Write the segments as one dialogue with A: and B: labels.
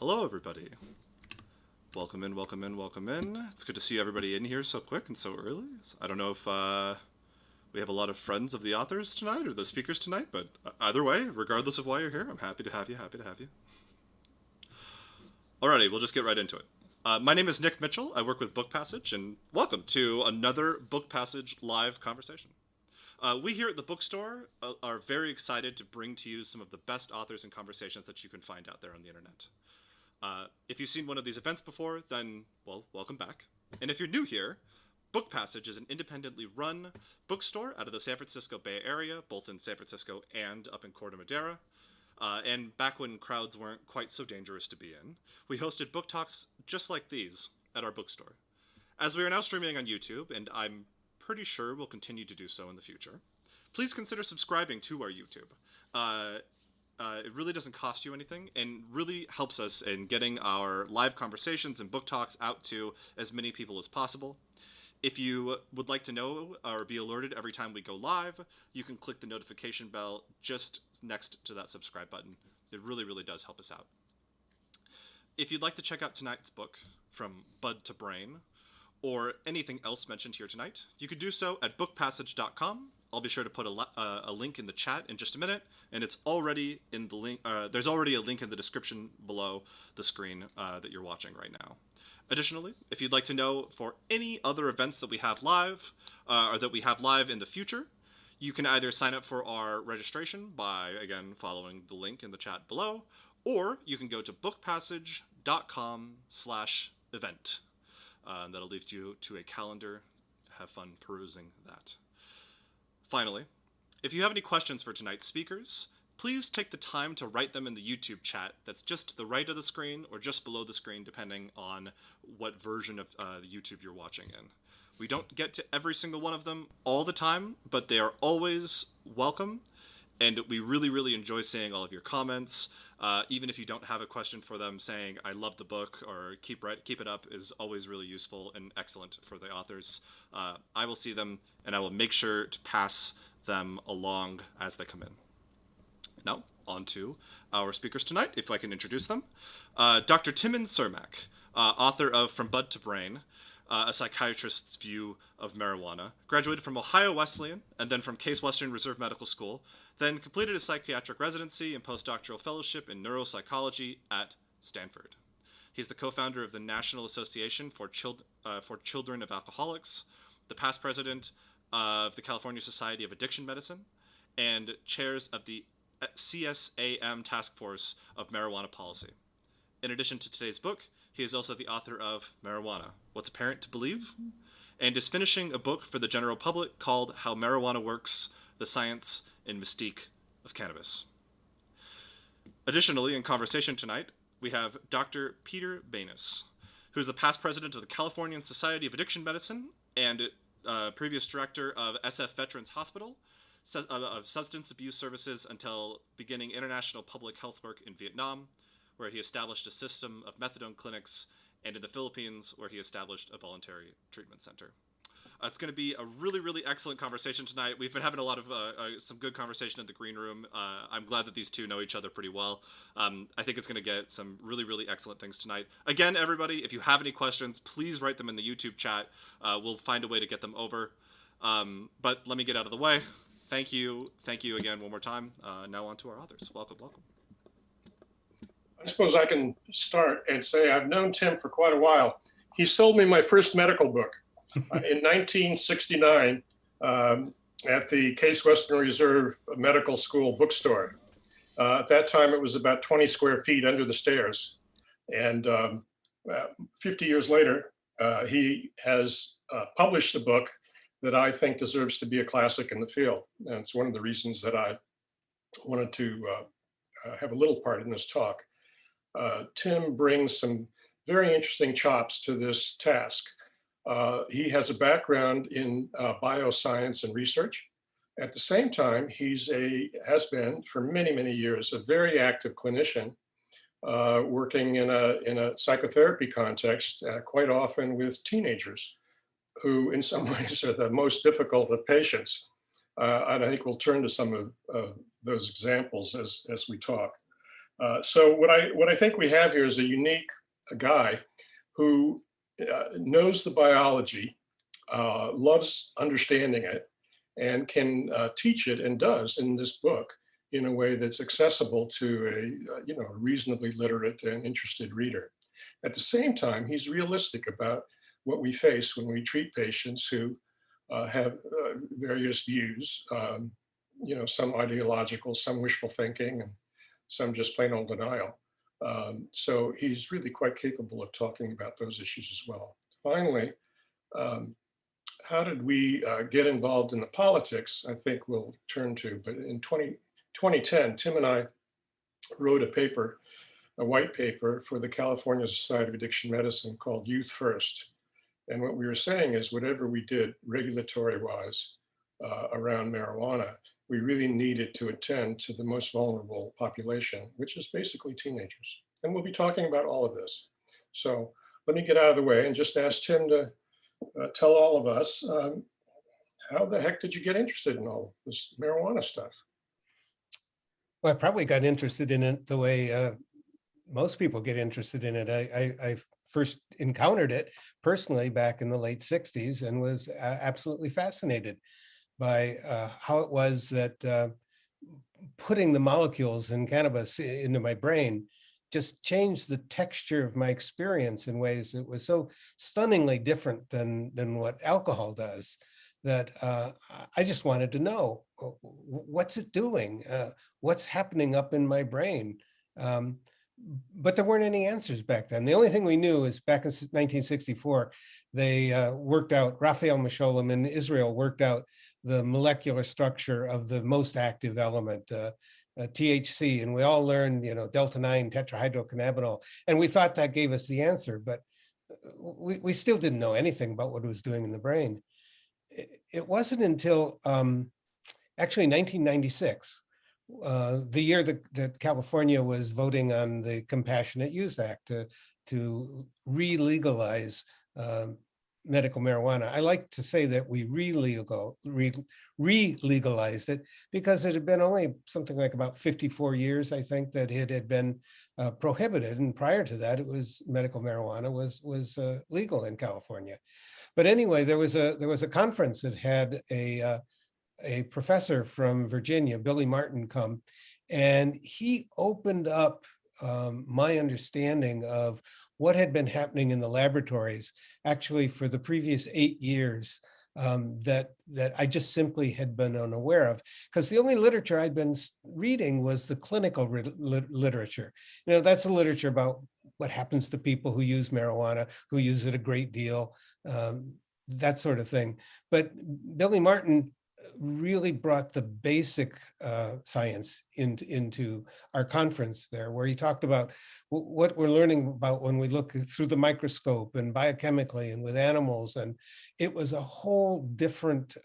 A: Hello, everybody. Welcome in, welcome in, welcome in. It's good to see everybody in here so quick and so early. I don't know if we have a lot of friends of the authors tonight or the speakers tonight, but either way, regardless of why you're here, I'm happy to have you, Alrighty, we'll just get right into it. My name is Nick Mitchell. I work with Book Passage, and welcome to another Book Passage live conversation. We here at the bookstore are very excited to bring to you some of the best authors and conversations that you can find out there on the internet. If you've seen one of these events before, then, well, welcome back. And if you're new here, Book Passage is an independently run bookstore out of the San Francisco Bay Area, both in San Francisco and up in Corte Madera. And back when crowds weren't quite so dangerous to be in, we hosted book talks just like these at our bookstore. As we are now streaming on YouTube, and I'm pretty sure we'll continue to do so in the future, please consider subscribing to our YouTube. It really doesn't cost you anything and really helps us in getting our live conversations and book talks out to as many people as possible. If you would like to know or be alerted every time we go live, you can click the notification bell just next to that subscribe button. It really, really does help us out. If you'd like to check out tonight's book, From Bud to Brain, or anything else mentioned here tonight, you could do so at bookpassage.com. I'll be sure to put a link in the chat in just a minute, and it's already in the link. There's already a link in the description below the screen that you're watching right now. Additionally, if you'd like to know for any other events that we have live or that we have live in the future, you can either sign up for our registration by, again, following the link in the chat below, or you can go to bookpassage.com/event. That'll lead you to a calendar. Have fun perusing that. Finally, if you have any questions for tonight's speakers, please take the time to write them in the YouTube chat that's just to the right of the screen or just below the screen, depending on what version of YouTube you're watching in. We don't get to every single one of them all the time, but they are always welcome, and we really, really enjoy seeing all of your comments. Even if you don't have a question for them, saying I love the book or keep it up is always really useful and excellent for the authors. I will see them and I will make sure to pass them along as they come in. Now, on to our speakers tonight, if I can introduce them. Dr. Timmen Cermak, author of From Bud to Brain, a psychiatrist's view of marijuana, graduated from Ohio Wesleyan and then from Case Western Reserve Medical School, then completed a psychiatric residency and postdoctoral fellowship in neuropsychology at Stanford. He's the co-founder of the National Association for Children of Alcoholics, the past president of the California Society of Addiction Medicine, and chairs of the CSAM Task Force of Marijuana Policy. In addition to today's book, he is also the author of Marijuana, What's a Parent to Believe? And is finishing a book for the general public called How Marijuana Works, the Science and Mystique of Cannabis. Additionally, in conversation tonight, we have Dr. Peter Banys, who is the past president of the California Society of Addiction Medicine and previous director of SF Veterans Hospital, of Substance Abuse Services until beginning international public health work in Vietnam, where he established a system of methadone clinics, and in the Philippines, where he established a voluntary treatment center. It's going to be a really, really excellent conversation tonight. We've been having a lot of some good conversation in the green room. I'm glad that these two know each other pretty well. I think it's going to get some really, really excellent things tonight. Again, everybody, if you have any questions, please write them in the YouTube chat. We'll find a way to get them over. But let me get out of the way. Thank you again one more time. Now on to our authors. Welcome, welcome.
B: I suppose I can start and say I've known Tim for quite a while. He sold me my first medical book in 1969 at the Case Western Reserve Medical School bookstore. At that time, it was about 20 square feet under the stairs. And 50 years later, he has published a book that I think deserves to be a classic in the field. And it's one of the reasons that I wanted to have a little part in this talk. Tim brings some very interesting chops to this task. He has a background in bioscience and research. At the same time, has been for many, many years a very active clinician, working in a psychotherapy context, quite often with teenagers, who in some ways are the most difficult of patients. And I think we'll turn to some of those examples as we talk. So what I think we have here is a unique guy who knows the biology, loves understanding it, and can teach it, and does in this book in a way that's accessible to a reasonably literate and interested reader. At the same time, he's realistic about what we face when we treat patients who have various views, some ideological, some wishful thinking, and some just plain old denial. So he's really quite capable of talking about those issues as well. Finally, how did we get involved in the politics? I think we'll turn to, but in 2010, Tim and I wrote a white paper for the California Society of Addiction Medicine called Youth First. And what we were saying is whatever we did regulatory wise around marijuana, we really needed to attend to the most vulnerable population, which is basically teenagers. And we'll be talking about all of this. So let me get out of the way and just ask Tim to tell all of us, how the heck did you get interested in all this marijuana stuff?
C: Well, I probably got interested in it the way most people get interested in it. I first encountered it personally back in the late 60s and was absolutely fascinated by how it was that putting the molecules in cannabis into my brain just changed the texture of my experience in ways that was so stunningly different than what alcohol does, that I just wanted to know, what's it doing? What's happening up in my brain? But there weren't any answers back then. The only thing we knew is back in 1964, they worked out, Raphael Mechoulam in Israel worked out the molecular structure of the most active element, THC, and we all learned, delta-9 tetrahydrocannabinol, and we thought that gave us the answer, but we still didn't know anything about what it was doing in the brain. It wasn't until actually 1996, the year that California was voting on the Compassionate Use Act to re-legalize medical marijuana. I like to say that we re-legalized it because it had been only something like about 54 years, I think, that it had been prohibited. And prior to that, medical marijuana was legal in California. But anyway, there was a conference that had a professor from Virginia, Billy Martin, come, and he opened up my understanding of what had been happening in the laboratories actually for the previous 8 years that I just simply had been unaware of, because the only literature I'd been reading was the clinical literature. That's the literature about what happens to people who use marijuana, who use it a great deal, that sort of thing. But Billy Martin really brought the basic science into our conference there, where he talked about what we're learning about when we look through the microscope and biochemically and with animals. And it was a whole different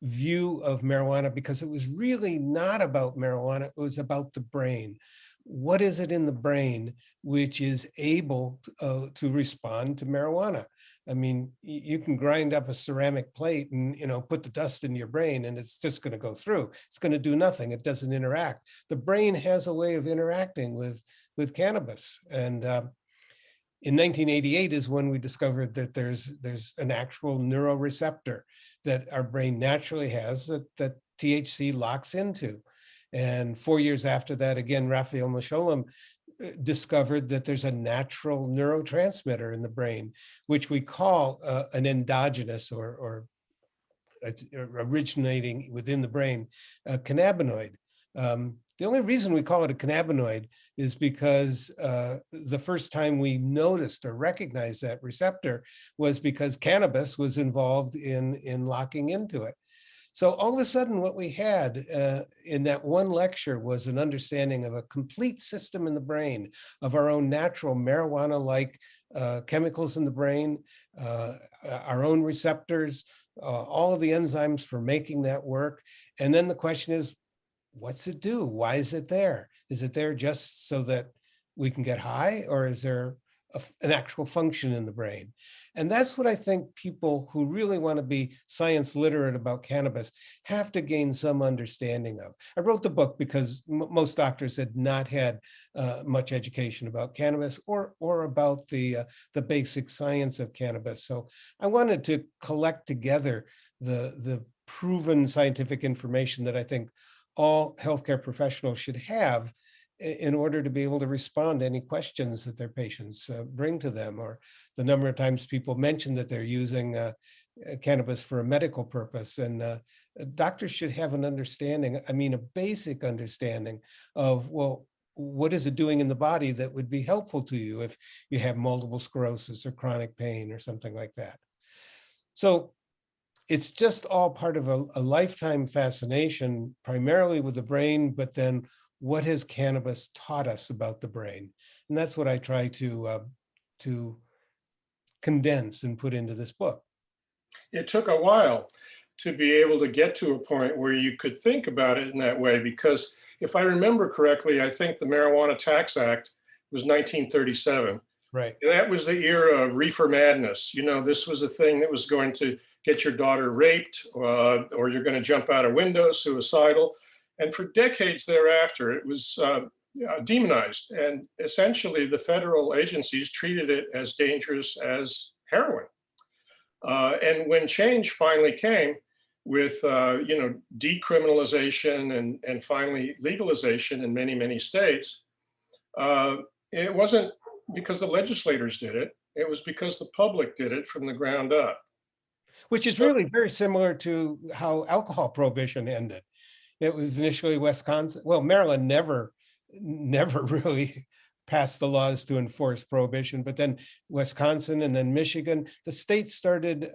C: view of marijuana, because it was really not about marijuana, it was about the brain. What is it in the brain which is able to respond to marijuana? I mean, you can grind up a ceramic plate and, put the dust in your brain and it's just going to go through. It's going to do nothing. It doesn't interact. The brain has a way of interacting with cannabis. And in 1988 is when we discovered that there's an actual neuroreceptor that our brain naturally has that THC locks into. And 4 years after that, again, Raphael Mechoulam discovered that there's a natural neurotransmitter in the brain, which we call an endogenous or originating within the brain, cannabinoid. The only reason we call it a cannabinoid is because the first time we noticed or recognized that receptor was because cannabis was involved in locking into it. So all of a sudden, what we had in that one lecture was an understanding of a complete system in the brain of our own natural marijuana-like chemicals in the brain, our own receptors, all of the enzymes for making that work. And then the question is, what's it do? Why is it there? Is it there just so that we can get high, or is there an actual function in the brain. And that's what I think people who really want to be science literate about cannabis have to gain some understanding of. I wrote the book because most doctors had not had much education about cannabis or about the basic science of cannabis. So I wanted to collect together the proven scientific information that I think all healthcare professionals should have in order to be able to respond to any questions that their patients bring to them, or the number of times people mention that they're using cannabis for a medical purpose. And doctors should have an understanding, I mean, a basic understanding of, well, what is it doing in the body that would be helpful to you if you have multiple sclerosis or chronic pain or something like that. So it's just all part of a lifetime fascination, primarily with the brain, but then what has cannabis taught us about the brain? And that's what I try to condense and put into this book.
B: It took a while to be able to get to a point where you could think about it in that way, because if I remember correctly, I think the Marijuana Tax Act was 1937.
C: Right.
B: And that was the era of reefer madness. You know, this was a thing that was going to get your daughter raped, or you're going to jump out a window, suicidal. And for decades thereafter, it was demonized. And essentially, the federal agencies treated it as dangerous as heroin. And when change finally came with, decriminalization and finally legalization in many, many states, it wasn't because the legislators did it. It was because the public did it from the ground up.
C: Which is really very similar to how alcohol prohibition ended. It was initially Wisconsin. Well, Maryland never really passed the laws to enforce prohibition, but then Wisconsin and then Michigan, the states started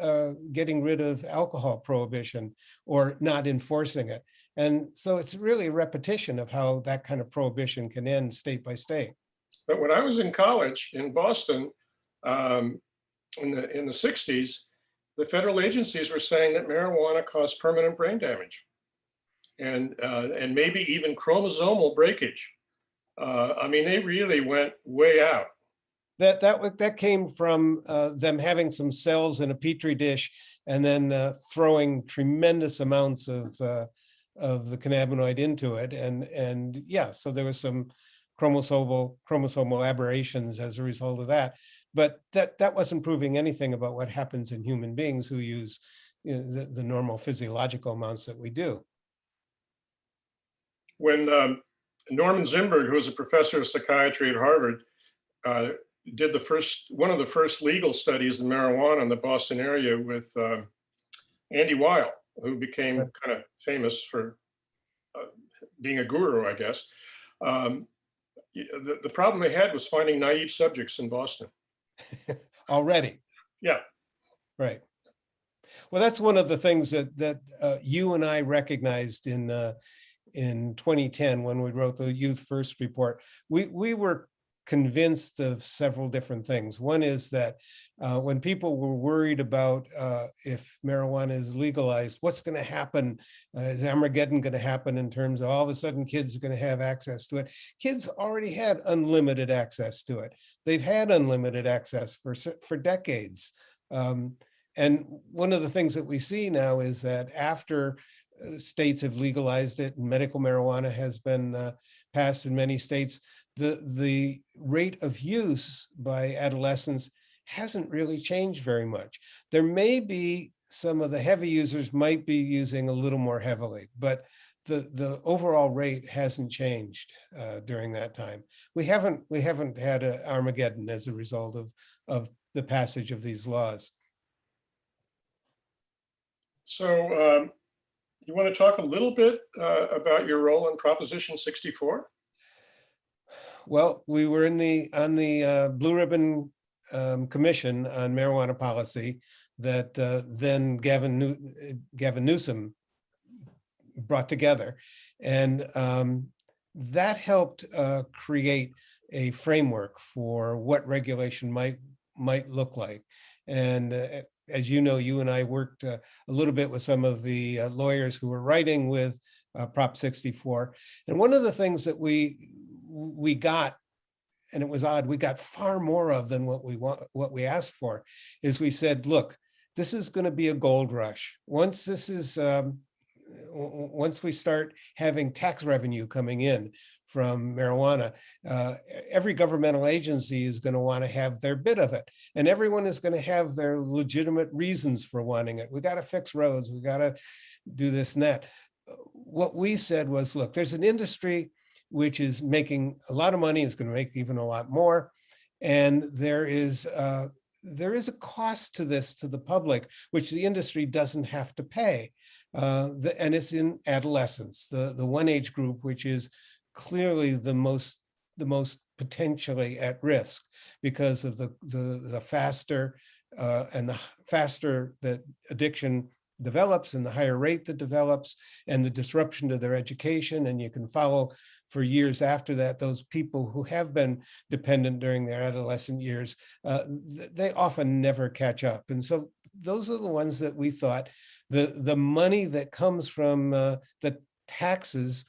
C: getting rid of alcohol prohibition or not enforcing it. And so it's really a repetition of how that kind of prohibition can end state by state.
B: But when I was in college in Boston in the 60s, the federal agencies were saying that marijuana caused permanent brain damage and maybe even chromosomal breakage. I mean, they really went way out.
C: That came from them having some cells in a petri dish and then throwing tremendous amounts of the cannabinoid into it, and yeah, so there was some chromosomal aberrations as a result of that. But that wasn't proving anything about what happens in human beings who use the normal physiological amounts that we do.
B: When Norman Zimberg, who was a professor of psychiatry at Harvard, did one of the first legal studies in marijuana in the Boston area with Andy Weil, who became kind of famous for being a guru, I guess. The problem they had was finding naive subjects in Boston.
C: Already.
B: Yeah.
C: Right. Well, that's one of the things that you and I recognized in 2010 when we wrote the Youth First report. We were convinced of several different things. One is that when people were worried about if marijuana is legalized, what's going to happen? Is Armageddon going to happen in terms of all of a sudden kids are going to have access to it? Kids already had unlimited access to it. They've had unlimited access for decades. And one of the things that we see now is that after states have legalized it and medical marijuana has been passed in many states, the rate of use by adolescents hasn't really changed very much. There may be some of the heavy users might be using a little more heavily, but the overall rate hasn't changed during that time. We haven't had an Armageddon as a result of the passage of these laws.
B: So you want to talk a little bit about your role in Proposition 64?
C: Well, we were on the Blue Ribbon Commission on Marijuana Policy that then Gavin Newsom brought together, and that helped create a framework for what regulation might look like. And as you know, you and I worked a little bit with some of the lawyers who were writing with Prop 64, and one of the things that we got and it was odd, we got far more of than what we asked for, is we said, look, this is going to be a gold rush. Once once we start having tax revenue coming in from marijuana, every governmental agency is going to want to have their bit of it. And everyone is going to have their legitimate reasons for wanting it. We got to fix roads. We got to do this and that. What we said was, look, there's an industry which is making a lot of money, is going to make even a lot more. And there is a cost to this to the public, which the industry doesn't have to pay. And it's in adolescence, the one age group, which is clearly the most potentially at risk because of the faster that addiction develops and the higher rate that develops and the disruption to their education. And you can follow for years after that, those people who have been dependent during their adolescent years, they often never catch up. And so those are the ones that we thought the money that comes from the taxes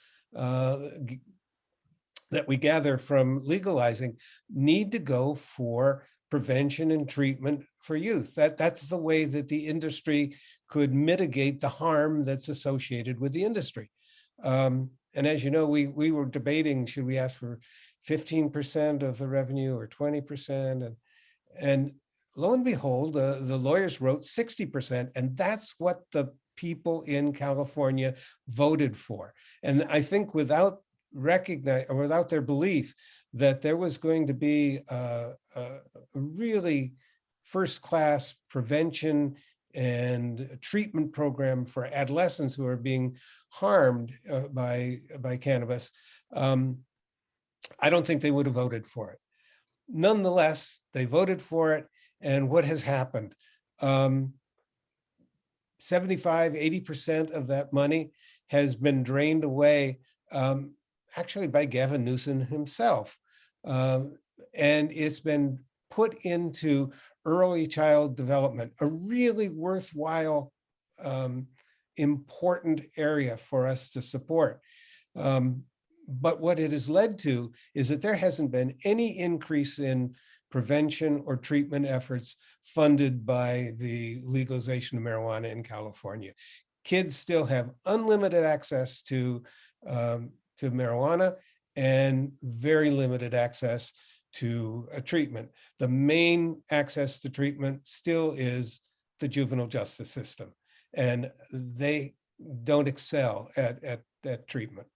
C: that we gather from legalizing need to go for prevention and treatment for youth. That's the way that the industry could mitigate the harm that's associated with the industry. And as you know, we were debating, should we ask for 15% of the revenue or 20%? And lo and behold, the lawyers wrote 60%, and that's what the people in California voted for. And I think without their belief that there was going to be a really first-class prevention and treatment program for adolescents who are being harmed by cannabis, I don't think they would have voted for it. Nonetheless, they voted for it. And what has happened? 75–80% of that money has been drained away, actually by Gavin Newsom himself. And it's been put into early child development, a really worthwhile, important area for us to support. But what it has led to is that there hasn't been any increase in prevention or treatment efforts funded by the legalization of marijuana in California. Kids still have unlimited access to marijuana and very limited access to a treatment. The main access to treatment still is the juvenile justice system, and they don't excel at treatment.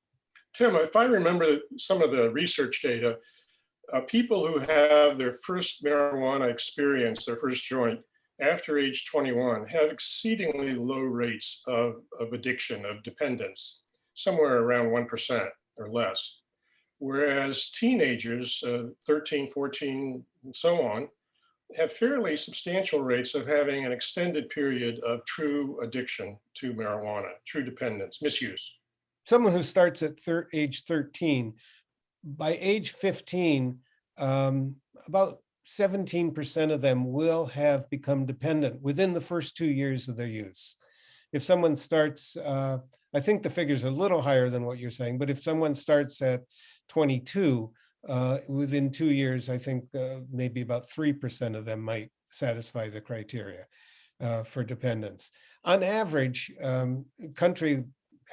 B: Tim, if I remember some of the research data, people who have their first marijuana experience, their first joint, after age 21 have exceedingly low rates of addiction, of dependence, somewhere around 1% or less. Whereas teenagers, 13, 14, and so on, have fairly substantial rates of having an extended period of true addiction to marijuana, true dependence, misuse.
C: Someone who starts at age 13, by age 15, about 17% of them will have become dependent within the first 2 years of their use. If someone starts, I think the figure's a little higher than what you're saying, but if someone starts at 22, within 2 years, I think maybe about 3% of them might satisfy the criteria for dependence. On average, country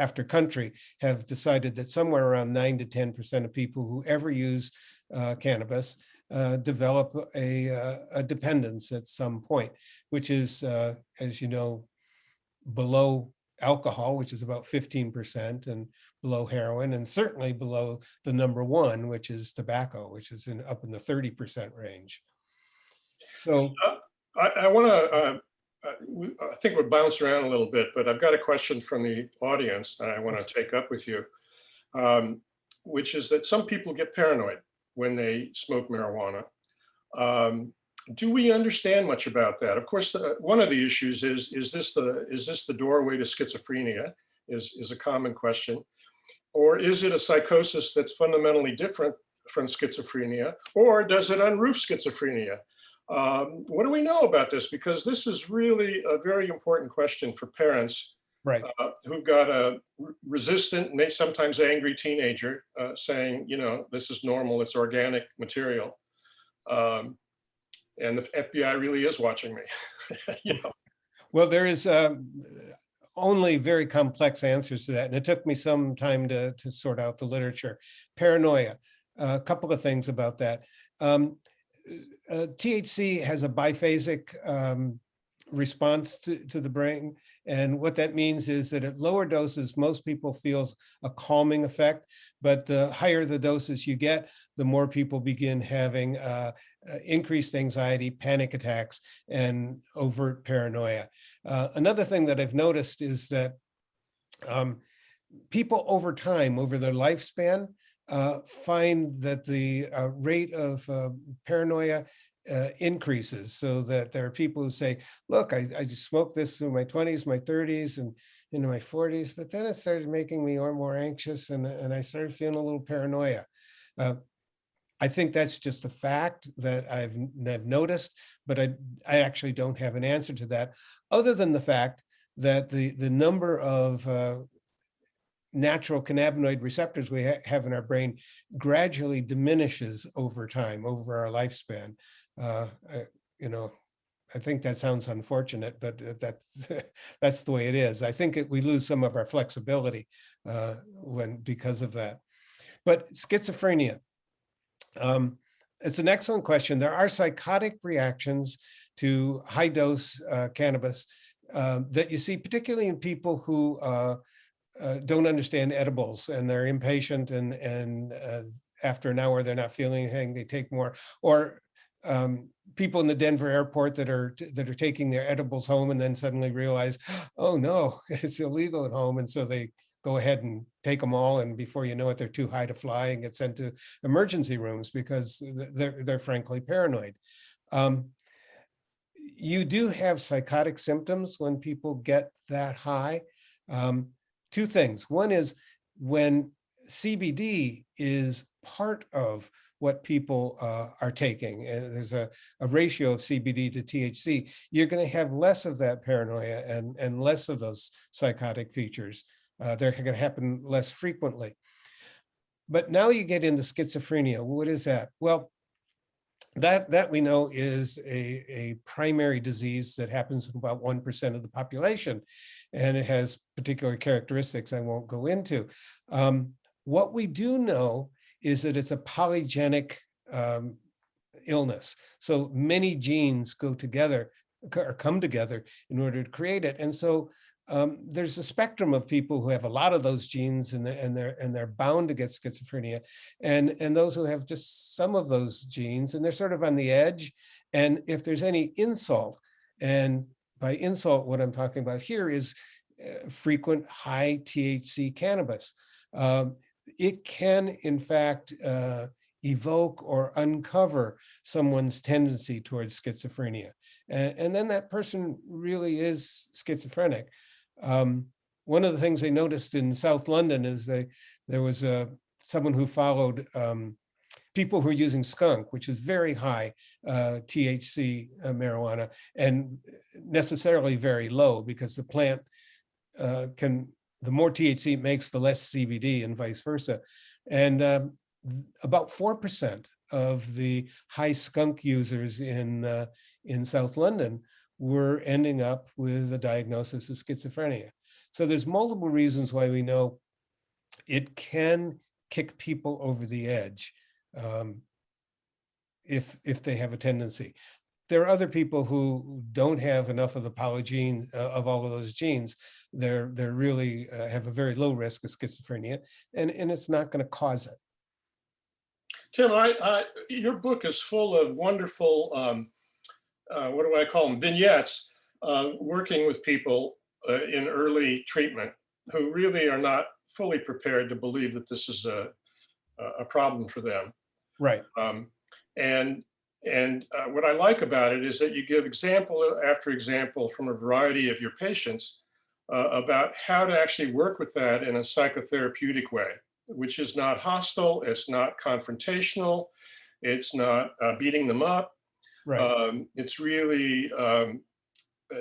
C: after country have decided that somewhere around 9 to 10% of people who ever use cannabis develop a dependence at some point, which is, as you know, below alcohol, which is about 15%, and below heroin, and certainly below the number one, which is tobacco, which is up in the 30% range. So
B: I want to, I think we'll bounce around a little bit, but I've got a question from the audience that I want to take up with you, which is that some people get paranoid when they smoke marijuana. Do we understand much about that? Of course, one of the issues is this the doorway to schizophrenia is a common question, or is it a psychosis that's fundamentally different from schizophrenia, or does it unroof schizophrenia? What do we know about this? Because this is really a very important question for parents
C: Right.
B: who've got a resistant, may sometimes angry teenager saying, you know, this is normal, it's organic material. And the FBI really is watching me, you know.
C: Well, there is only very complex answers to that. And it took me some time to sort out the literature. Paranoia, a couple of things about that. THC has a biphasic response to the brain. And what that means is that at lower doses, most people feel a calming effect, but the higher the doses you get, the more people begin having increased anxiety, panic attacks, and overt paranoia. Another thing that I've noticed is that people over time, over their lifespan, find that the rate of paranoia increases, so that there are people who say, look, I just smoked this through my 20s, my 30s, and into my 40s, but then it started making me more anxious, and I started feeling a little paranoia. I think that's just a fact that I've noticed, but I actually don't have an answer to that, other than the fact that the number of natural cannabinoid receptors we have in our brain gradually diminishes over time, over our lifespan. You know, I think that sounds unfortunate, but that's the way it is. I think we lose some of our flexibility because of that. But schizophrenia, it's an excellent question. There are psychotic reactions to high dose cannabis that you see, particularly in people who don't understand edibles, and they're impatient, and after an hour they're not feeling anything, they take more. Or people in the Denver airport that are taking their edibles home and then suddenly realize, oh no, it's illegal at home, and so they go ahead and take them all, and before you know it, they're too high to fly and get sent to emergency rooms because they're frankly paranoid. You do have psychotic symptoms when people get that high. Two things. One is when CBD is part of what people are taking, and there's a ratio of CBD to THC, you're going to have less of that paranoia and less of those psychotic features. They're going to happen less frequently. But now you get into schizophrenia. What is that? Well, that we know is a primary disease that happens in about 1% of the population, and it has particular characteristics I won't go into. What we do know is that it's a polygenic illness. So many genes go together or come together in order to create it. And so there's a spectrum of people who have a lot of those genes, and they're bound to get schizophrenia, and those who have just some of those genes, and they're sort of on the edge. And if there's any insult, and by insult, what I'm talking about here is frequent high THC cannabis, it can in fact evoke or uncover someone's tendency towards schizophrenia, and then that person really is schizophrenic. One of the things they noticed in South London is there was someone who followed people who are using skunk, which is very high THC marijuana, and necessarily very low, because the plant the more THC it makes, the less CBD, and vice versa. And about 4% of the high skunk users in South London were ending up with a diagnosis of schizophrenia. So there's multiple reasons why we know it can kick people over the edge if they have a tendency. There are other people who don't have enough of the polygene of all of those genes. They're really have a very low risk of schizophrenia, and it's not going to cause it.
B: Tim, your book is full of wonderful, what do I call them, vignettes, working with people in early treatment who really are not fully prepared to believe that this is a problem for them.
C: Right.
B: And what I like about it is that you give example after example from a variety of your patients about how to actually work with that in a psychotherapeutic way, which is not hostile, it's not confrontational, it's not beating them up.
C: Right.
B: It's really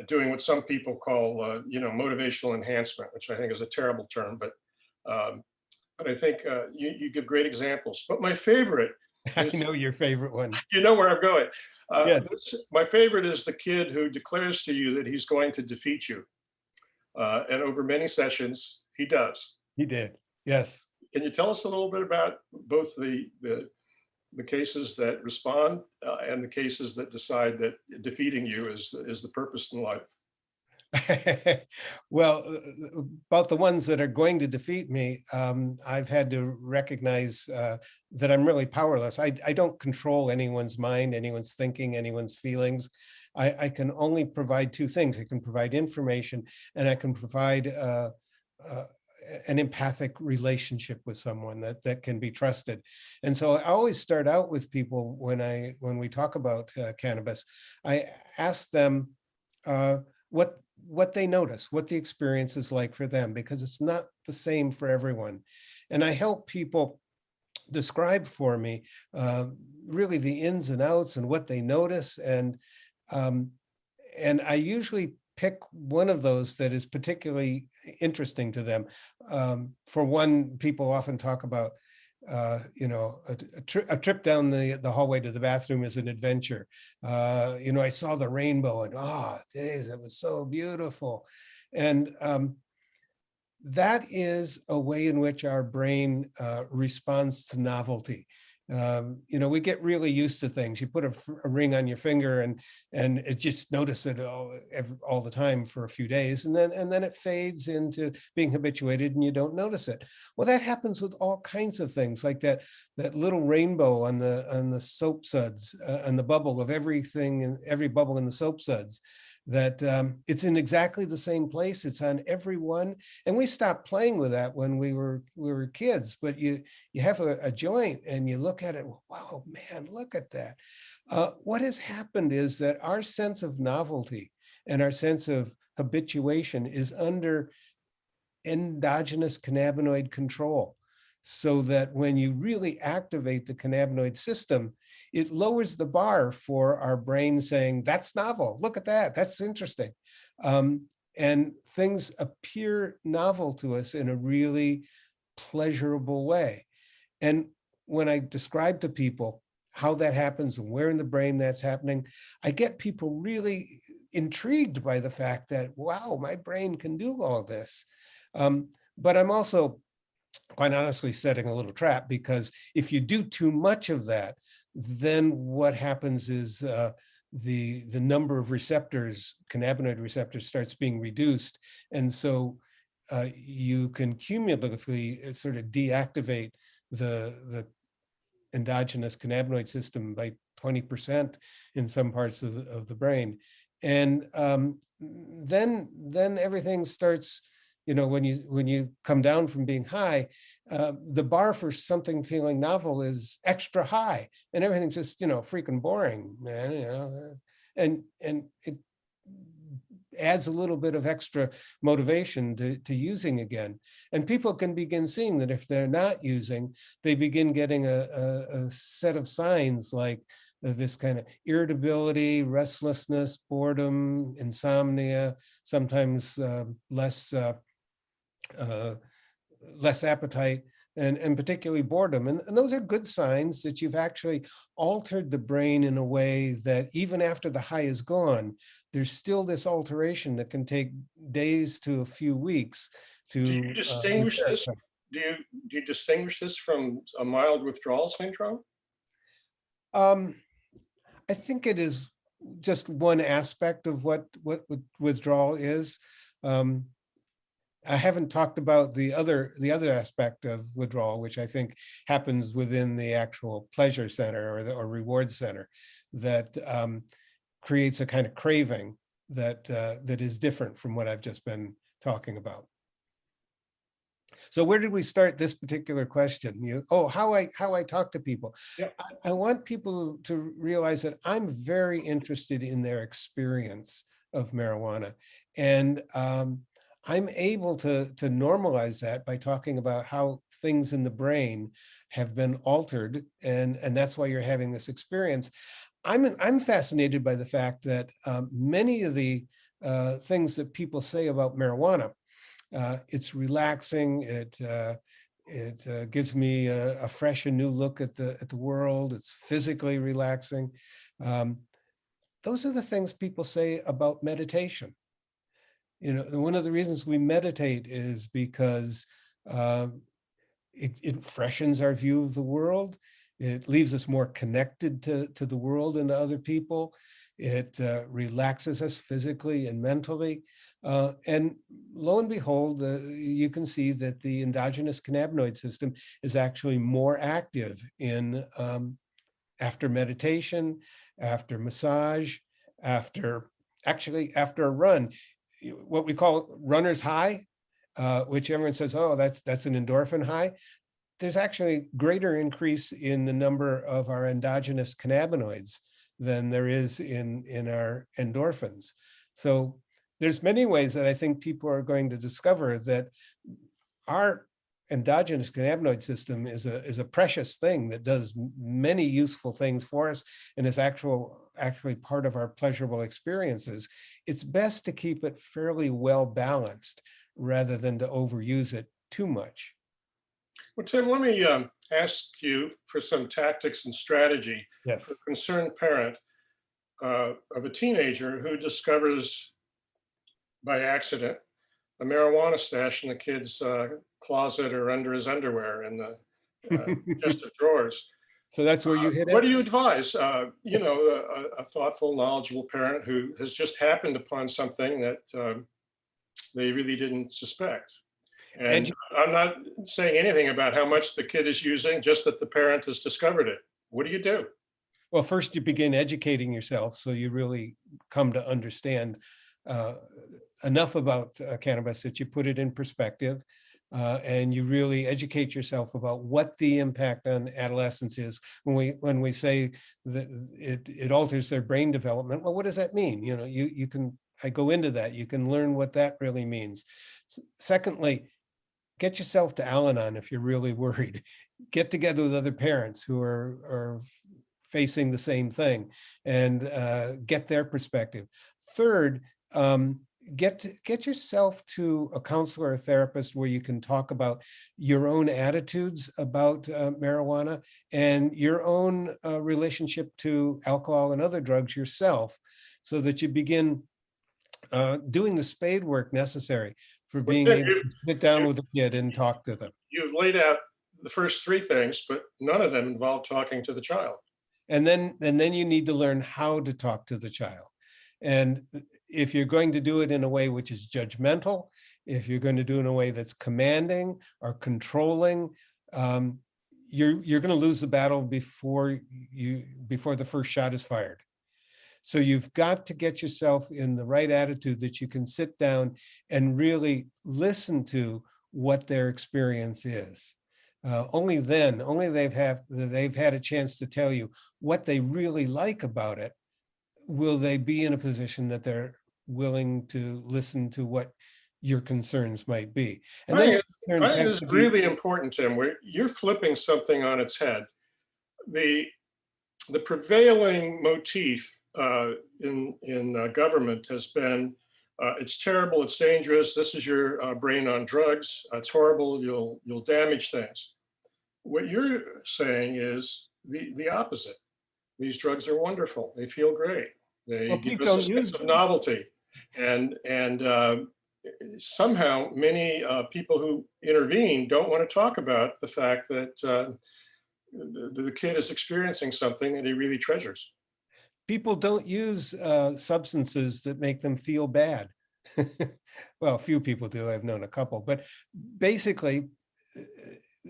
B: doing what some people call, motivational enhancement, which I think is a terrible term, but I think you give great examples. But my favorite
C: I
B: is,
C: know your favorite one.
B: you know where I'm going.
C: Yes,
B: My favorite is the kid who declares to you that he's going to defeat you. And over many sessions, he does.
C: he did. Yes.
B: Can you tell us a little bit about both the cases that respond and the cases that decide that defeating you is the purpose in life?
C: Well, about the ones that are going to defeat me, I've had to recognize that I'm really powerless. I don't control anyone's mind, anyone's thinking, anyone's feelings. I can only provide two things. I can provide information, and I can provide an empathic relationship with someone that can be trusted. And so I always start out with people when we talk about cannabis. I ask them what they notice, what the experience is like for them, because it's not the same for everyone. And I help people describe for me really the ins and outs and what they notice. And I usually pick one of those that is particularly interesting to them. For one, people often talk about a trip down the hallway to the bathroom is an adventure. I saw the rainbow and days, it was so beautiful. And that is a way in which our brain responds to novelty. We get really used to things. You put a ring on your finger and it just notice it all the time for a few days, and then it fades into being habituated and you don't notice it. Well, that happens with all kinds of things, like that little rainbow on the soap suds and the bubble of everything, and every bubble in the soap suds, that it's in exactly the same place. It's on every one. And we stopped playing with that when we were kids, but you have a joint and you look at it, wow, man, look at that. What has happened is that our sense of novelty and our sense of habituation is under endogenous cannabinoid control. So that when you really activate the cannabinoid system, it lowers the bar for our brain saying, that's novel, look at that, that's interesting. And things appear novel to us in a really pleasurable way. And when I describe to people how that happens and where in the brain that's happening, I get people really intrigued by the fact that, wow, my brain can do all this. But I'm also quite honestly setting a little trap, because if you do too much of that, then what happens is the number of receptors, cannabinoid receptors, starts being reduced. And so you can cumulatively sort of deactivate the endogenous cannabinoid system by 20% in some parts of the brain. And then everything starts, when you come down from being high, the bar for something feeling novel is extra high, and everything's just freaking boring, man. And it adds a little bit of extra motivation to using again. And people can begin seeing that if they're not using, they begin getting a set of signs like this kind of irritability, restlessness, boredom, insomnia, sometimes less appetite, and particularly boredom. And those are good signs that you've actually altered the brain in a way that even after the high is gone, there's still this alteration that can take days to a few weeks to
B: Do you distinguish this? Do you distinguish this from a mild withdrawal syndrome?
C: I think it is just one aspect of what withdrawal is. I haven't talked about the other aspect of withdrawal, which I think happens within the actual pleasure center or reward center, that creates a kind of craving that is different from what I've just been talking about. So where did we start this particular question? How I talk to people.
B: Yep.
C: I want people to realize that I'm very interested in their experience of marijuana, and I'm able to normalize that by talking about how things in the brain have been altered, and that's why you're having this experience. I'm fascinated by the fact that many of the things that people say about marijuana. It's relaxing. It gives me a fresh and new look at the world. It's physically relaxing. Those are the things people say about meditation. You know, one of the reasons we meditate is because it freshens our view of the world. It leaves us more connected to the world and to other people. It relaxes us physically and mentally. And lo and behold, you can see that the endogenous cannabinoid system is actually more active in after meditation, after massage, after a run, what we call runner's high, which everyone says, oh, that's an endorphin high. There's actually greater increase in the number of our endogenous cannabinoids than there is in our endorphins. So there's many ways that I think people are going to discover that our endogenous cannabinoid system is a precious thing that does many useful things for us and is actually part of our pleasurable experiences. It's best to keep it fairly well balanced rather than to overuse it too much.
B: Well, Tim, let me ask you for some tactics and strategy
C: Yes.
B: for a concerned parent of a teenager who discovers by accident a marijuana stash in the kid's closet or under his underwear in the chest of drawers.
C: So that's where you hit
B: What
C: it?
B: do you advise, a thoughtful, knowledgeable parent who has just happened upon something that they really didn't suspect? And I'm not saying anything about how much the kid is using, just that the parent has discovered it. What do you do?
C: Well, first you begin educating yourself so you really come to understand enough about cannabis that you put it in perspective, and you really educate yourself about what the impact on adolescence is. When we say that it alters their brain development, well, what does that mean? You know, you can, I go into that. You can learn what that really means. Secondly, get yourself to Al-Anon if you're really worried. Get together with other parents who are facing the same thing and get their perspective. Third, get yourself to a counselor or therapist where you can talk about your own attitudes about marijuana and your own relationship to alcohol and other drugs yourself, so that you begin doing the spade work necessary for being able to sit down with a kid and talk to them.
B: You've laid out the first three things, but none of them involve talking to the child.
C: And then you need to learn how to talk to the child. And if you're going to do it in a way which is judgmental, if you're going to do it in a way that's commanding or controlling, you're going to lose the battle before the first shot is fired. So you've got to get yourself in the right attitude that you can sit down and really listen to what their experience is. Only they've had a chance to tell you what they really like about it, will they be in a position that they're willing to listen to what your concerns might be. And then
B: I think it's really important, Tim, where you're flipping something on its head. The prevailing motif in government has been, it's terrible, it's dangerous, this is your brain on drugs, it's horrible, you'll damage things. What you're saying is the opposite. These drugs are wonderful, they feel great, they give us a sense of novelty, and somehow many people who intervene don't want to talk about the fact that the kid is experiencing something that he really treasures.
C: People don't use substances that make them feel bad. Well, few people do. I've known a couple, but basically,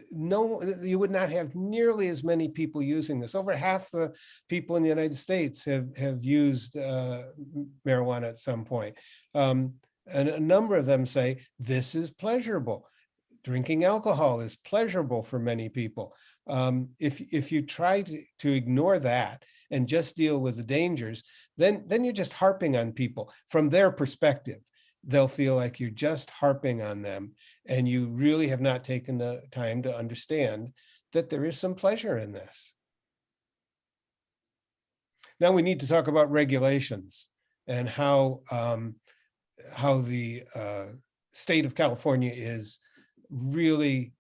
C: no, you would not have nearly as many people using this. Over half the people in the United States have used marijuana at some point. And a number of them say this is pleasurable. Drinking alcohol is pleasurable for many people. If you try to ignore that and just deal with the dangers, then you're just harping on people. From their perspective, they'll feel like you're just harping on them, and you really have not taken the time to understand that there is some pleasure in this. Now we need to talk about regulations and how state of California is really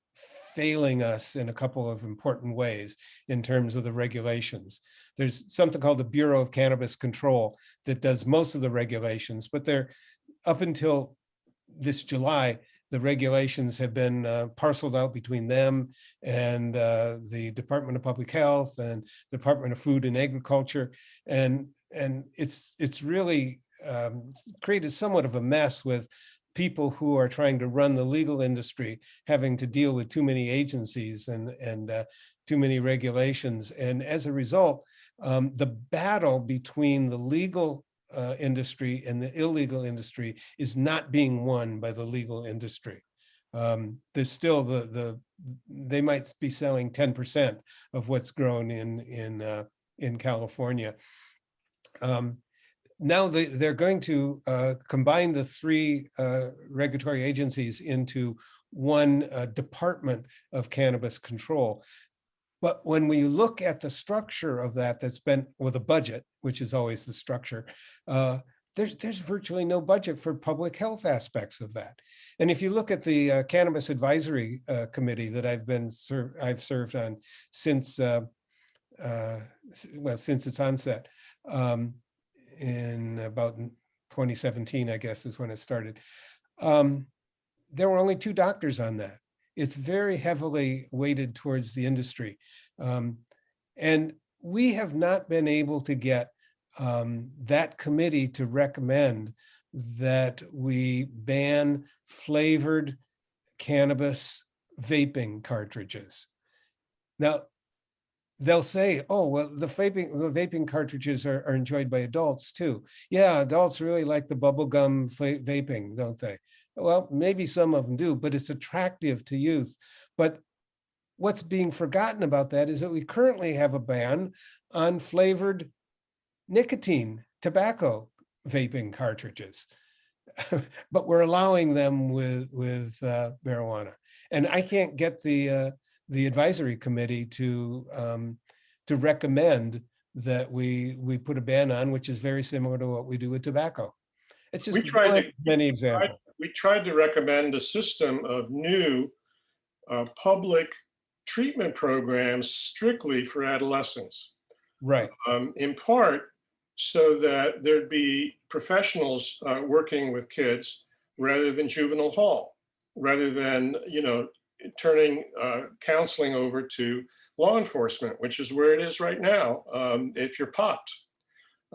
C: failing us in a couple of important ways in terms of the regulations. There's something called the Bureau of Cannabis Control that does most of the regulations, but they're up until this July, the regulations have been parceled out between them and the Department of Public Health and Department of Food and Agriculture, and it's really created somewhat of a mess with people who are trying to run the legal industry having to deal with too many agencies and too many regulations, and as a result, the battle between the legal industry and the illegal industry is not being won by the legal industry. There's still they might be selling 10% of what's grown in California. Now they're going to combine the three regulatory agencies into one department of cannabis control. But when we look at the structure of that's been with a budget, which is always the structure, there's virtually no budget for public health aspects of that. And if you look at the Cannabis Advisory Committee that I've served on since since its onset, in about 2017, I guess is when it started. There were only 2 doctors on that. It's very heavily weighted towards the industry. And we have not been able to get that committee to recommend that we ban flavored cannabis vaping cartridges. Now, they'll say, oh, well, the vaping cartridges are enjoyed by adults too. Yeah, adults really like the bubblegum vaping, don't they? Well, maybe some of them do, but it's attractive to youth. But what's being forgotten about that is that we currently have a ban on flavored nicotine tobacco vaping cartridges, but we're allowing them with marijuana. And I can't get the advisory committee to recommend that we put a ban on, which is very similar to what we do with tobacco. It's just many examples.
B: We tried to recommend a system of new public treatment programs strictly for adolescents.
C: Right.
B: In part, so that there'd be professionals working with kids rather than juvenile hall, rather than, turning counseling over to law enforcement, which is where it is right now, if you're popped.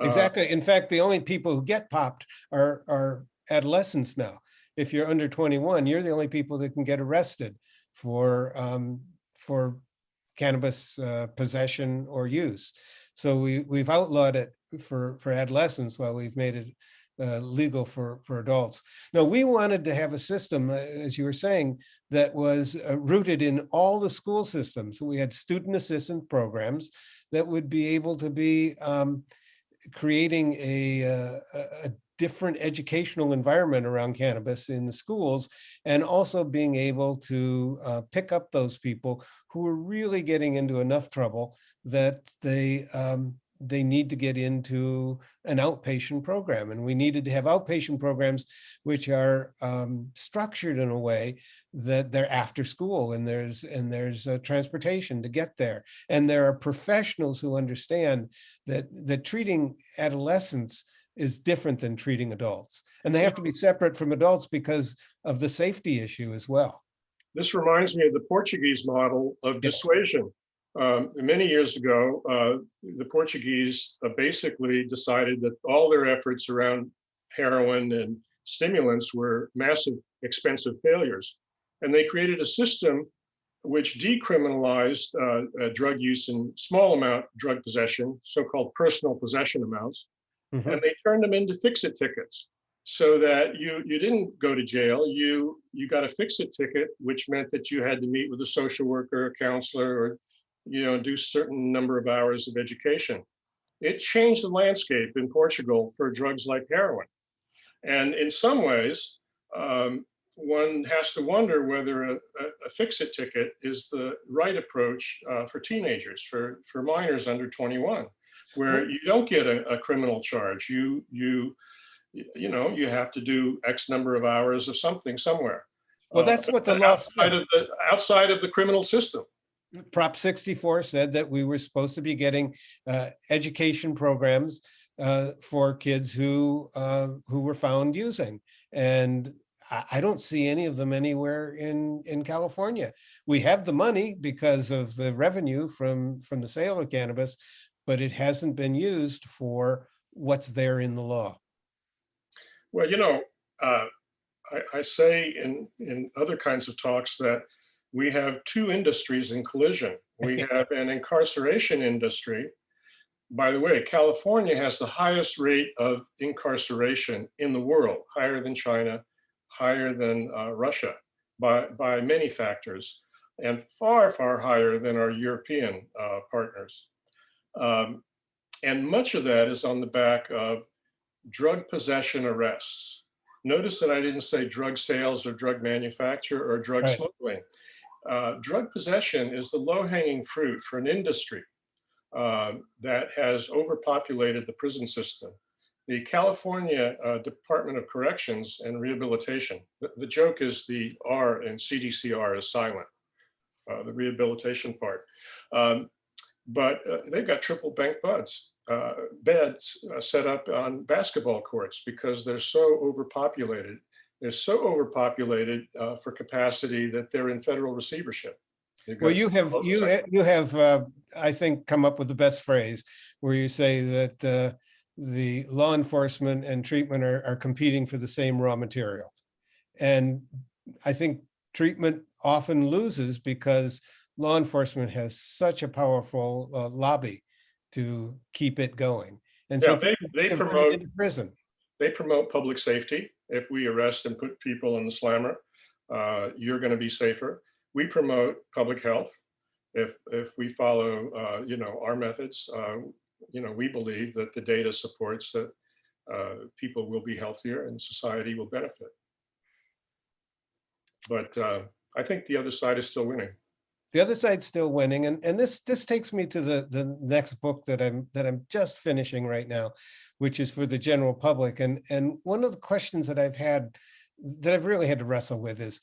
C: Exactly. In fact, the only people who get popped are adolescents now. If you're under 21, you're the only people that can get arrested for cannabis possession or use. So we've outlawed it for adolescents while we've made it legal for adults. Now, we wanted to have a system, as you were saying, that was rooted in all the school systems. So we had student assistance programs that would be able to be creating a different educational environment around cannabis in the schools, and also being able to pick up those people who are really getting into enough trouble that they need to get into an outpatient program. And we needed to have outpatient programs which are structured in a way that they're after school, and there's transportation to get there. And there are professionals who understand that treating adolescents is different than treating adults. And they have to be separate from adults because of the safety issue as well.
B: This reminds me of the Portuguese model of dissuasion. Many years ago, the Portuguese basically decided that all their efforts around heroin and stimulants were massive, expensive failures. And they created a system which decriminalized drug use and small amount drug possession, so-called personal possession amounts. Mm-hmm. And they turned them into fix-it tickets, so that you didn't go to jail, you got a fix-it ticket, which meant that you had to meet with a social worker, a counselor, or do a certain number of hours of education. It changed the landscape in Portugal for drugs like heroin. And in some ways, one has to wonder whether a fix-it ticket is the right approach for teenagers, for minors under 21, where you don't get a criminal charge. You you have to do X number of hours of something somewhere.
C: Well, that's what the law said.
B: Outside of the criminal system.
C: Prop 64 said that we were supposed to be getting education programs for kids who were found using, and I don't see any of them anywhere in California. We have the money because of the revenue from the sale of cannabis, but it hasn't been used for what's there in the law.
B: Well, I say in other kinds of talks that we have two industries in collision. We have an incarceration industry. By the way, California has the highest rate of incarceration in the world, higher than China, higher than Russia by many factors, and far, far higher than our European partners. And much of that is on the back of drug possession arrests. Notice that I didn't say drug sales or drug manufacture or drug
C: Right.
B: smuggling. Drug possession is the low-hanging fruit for an industry that has overpopulated the prison system. The California Department of Corrections and Rehabilitation, the joke is the R in CDCR is silent, the rehabilitation part. But they've got triple bank beds set up on basketball courts because they're so overpopulated. They're so overpopulated for capacity that they're in federal receivership.
C: Well, you have I think come up with the best phrase where you say that the law enforcement and treatment are competing for the same raw material, and I think treatment often loses because law enforcement has such a powerful lobby to keep it going, and so
B: they promote
C: into prison.
B: They promote public safety. If we arrest and put people in the slammer, you're going to be safer. We promote public health. If we follow, our methods, we believe that the data supports that people will be healthier and society will benefit. But I think the other side is still winning.
C: The other side's still winning, and this takes me to the next book that I'm just finishing right now, which is for the general public. And one of the questions that I've really had to wrestle with is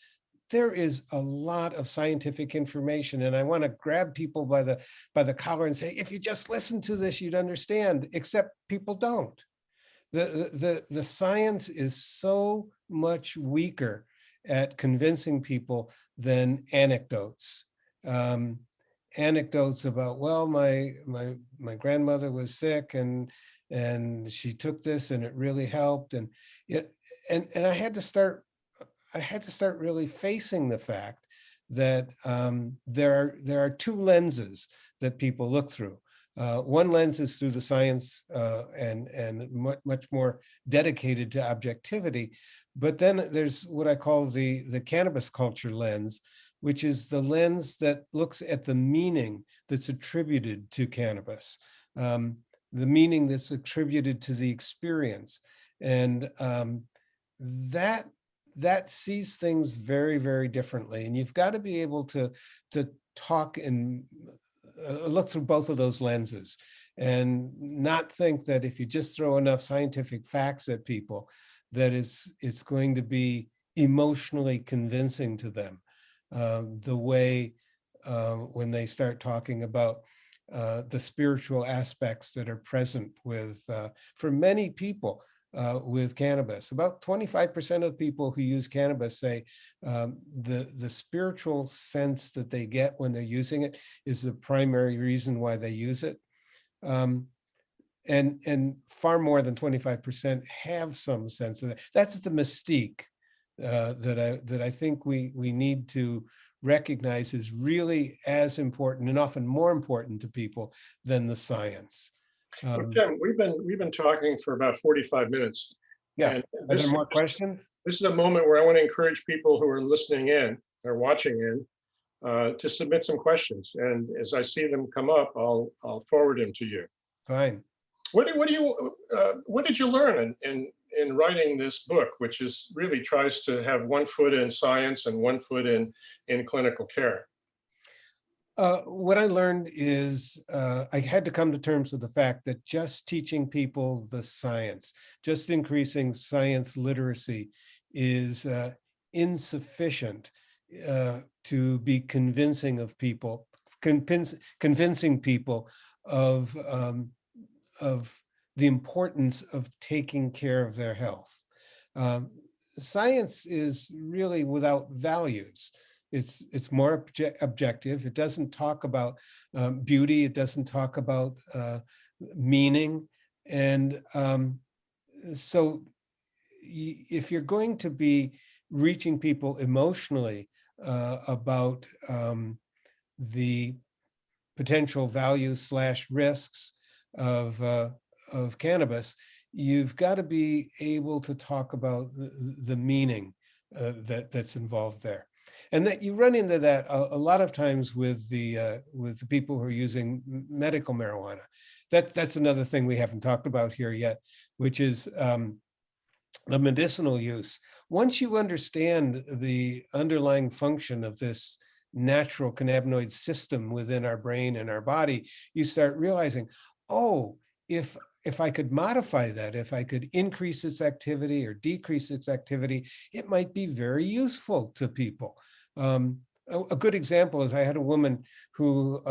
C: there is a lot of scientific information, and I want to grab people by the collar and say, if you just listen to this, you'd understand, except people don't. The science is so much weaker at convincing people than anecdotes. Anecdotes about, well, my grandmother was sick and she took this and it really helped, and I had to start really facing the fact that there are two lenses that people look through. One lens is through the science and much more dedicated to objectivity, but then there's what I call the cannabis culture lens, which is the lens that looks at the meaning that's attributed to cannabis, the meaning that's attributed to the experience. And that sees things very, very differently. And you've got to be able to talk and look through both of those lenses and not think that if you just throw enough scientific facts at people, that it's going to be emotionally convincing to them. The way when they start talking about the spiritual aspects that are present with, for many people with cannabis. About 25% of people who use cannabis say the spiritual sense that they get when they're using it is the primary reason why they use it. And far more than 25% have some sense of that. That's the mystique that I think we need to recognize is really as important and often more important to people than the science.
B: Well, Tim, we've been talking for about 45 minutes.
C: Yeah. Are there more questions?
B: This is a moment where I want to encourage people who are listening in or watching in to submit some questions. And as I see them come up, I'll forward them to you.
C: Fine.
B: What did you learn in writing this book, which is really tries to have one foot in science and one foot in clinical care?
C: What I learned is I had to come to terms with the fact that just teaching people the science, just increasing science literacy is insufficient to be convincing of people, convincing people of the importance of taking care of their health. Um, Science is really without values. It's more objective. It doesn't talk about beauty. It doesn't talk about meaning. And so if you're going to be reaching people emotionally about the potential values slash risks of cannabis, you've got to be able to talk about the meaning that's involved there. And that you run into that a lot of times with the people who are using medical marijuana. That's another thing we haven't talked about here yet, which is the medicinal use. Once you understand the underlying function of this natural cannabinoid system within our brain and our body, you start realizing, oh, if I could modify that, if I could increase its activity or decrease its activity, it might be very useful to people. A good example is I had a woman who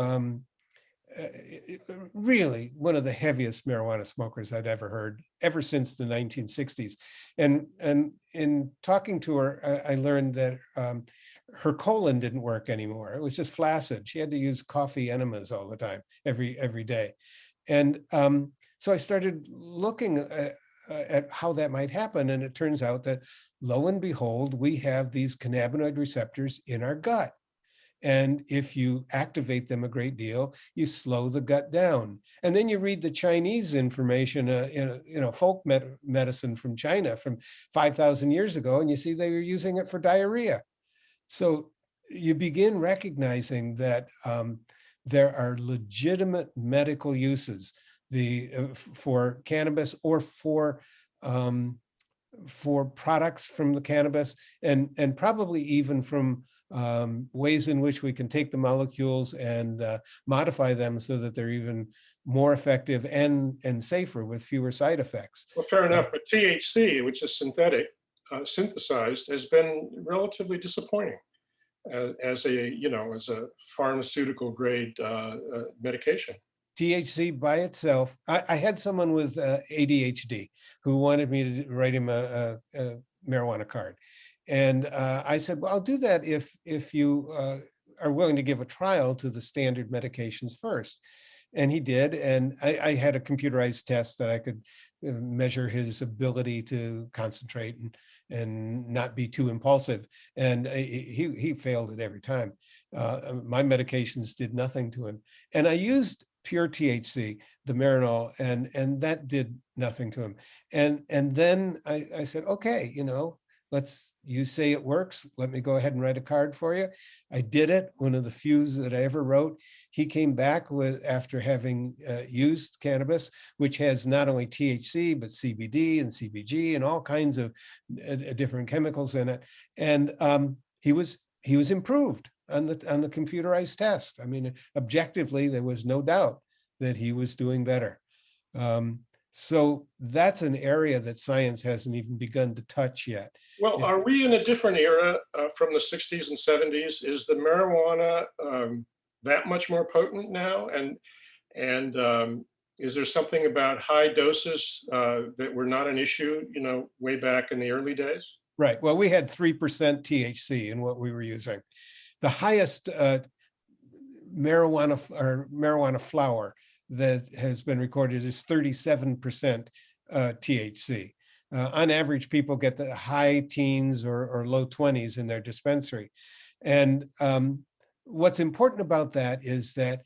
C: really one of the heaviest marijuana smokers I'd ever heard, ever since the 1960s. And in talking to her, I learned that her colon didn't work anymore. It was just flaccid. She had to use coffee enemas all the time, every day. And so I started looking at how that might happen. And it turns out that, lo and behold, we have these cannabinoid receptors in our gut. And if you activate them a great deal, you slow the gut down. And then you read the Chinese information, folk medicine from China from 5,000 years ago, and you see they were using it for diarrhea. So you begin recognizing that there are legitimate medical uses for cannabis or for products from the cannabis, and probably even from ways in which we can take the molecules and modify them so that they're even more effective and safer with fewer side effects.
B: Well, fair enough, but THC, which is synthesized, has been relatively disappointing as a pharmaceutical grade medication.
C: THC by itself, I had someone with ADHD who wanted me to write him a marijuana card. And I said, well, I'll do that if you are willing to give a trial to the standard medications first. And he did. And I had a computerized test that I could measure his ability to concentrate and not be too impulsive. And he failed it every time. My medications did nothing to him. And I used pure THC, the Marinol, and that did nothing to him. And then I said, okay, you say it works. Let me go ahead and write a card for you. I did it. One of the few that I ever wrote. He came back after having used cannabis, which has not only THC, but CBD and CBG and all kinds of different chemicals in it. And he was improved on the computerized test. I mean, objectively, there was no doubt that he was doing better. So that's an area that science hasn't even begun to touch yet.
B: Well, are we in a different era from the 60s and 70s? Is the marijuana that much more potent now? And is there something about high doses that were not an issue, way back in the early days?
C: Right. Well, we had 3% THC in what we were using. The highest marijuana flower that has been recorded is 37% THC. On average, people get the high teens or low 20s in their dispensary. And what's important about that is that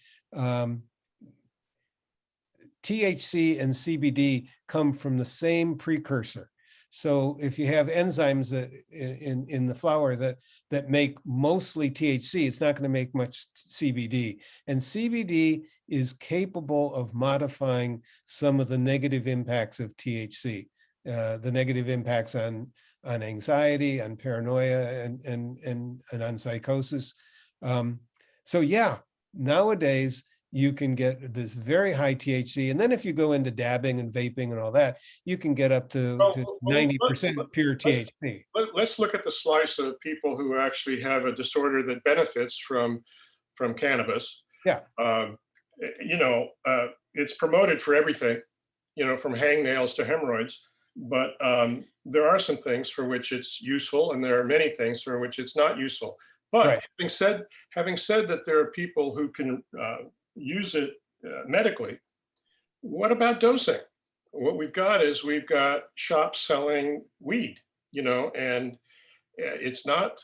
C: THC and CBD come from the same precursor. So if you have enzymes in the flower that make mostly THC, it's not going to make much CBD. And CBD is capable of modifying some of the negative impacts of THC, the negative impacts on anxiety, on paranoia, and on psychosis. So yeah, Nowadays, you can get this very high THC, and then if you go into dabbing and vaping and all that, you can get up to 90% pure THC.
B: Let's look at the slice of people who actually have a disorder that benefits from cannabis.
C: Yeah.
B: It's promoted for everything, from hangnails to hemorrhoids. But there are some things for which it's useful, and there are many things for which it's not useful. But
C: Right.
B: having said that, there are people who can use it medically. What about dosing? What we've got shops selling weed, and it's not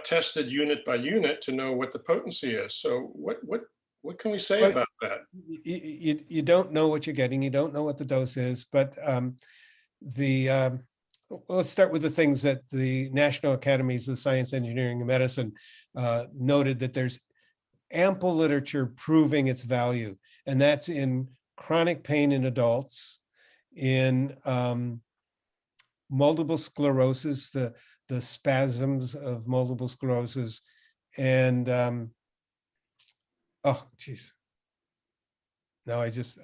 B: tested unit by unit to know what the potency is. So what can we say about that?
C: You don't know what you're getting. You don't know what the dose is, but let's start with the things that the National Academies of Science, Engineering, and Medicine noted that there's ample literature proving its value, and that's in chronic pain in adults, in multiple sclerosis, the spasms of multiple sclerosis, and oh geez, no, I just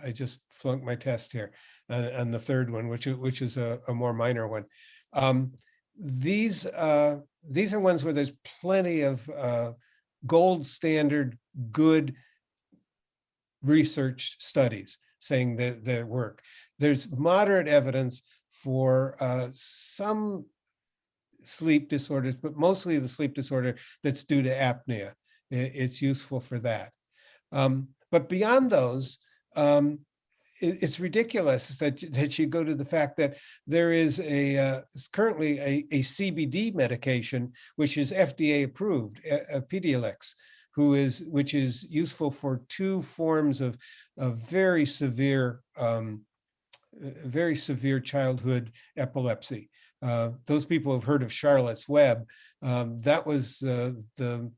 C: flunked my test here on the third one, which is a more minor one. These are ones where there's plenty of gold standard good research studies saying that they work. There's moderate evidence for some sleep disorders, but mostly the sleep disorder that's due to apnea. It's useful for that. But beyond those, it's ridiculous that you go to the fact that there is currently a CBD medication, which is FDA approved, Pedialyx, which is useful for two forms of very severe childhood epilepsy. Those people have heard of Charlotte's Web. That was the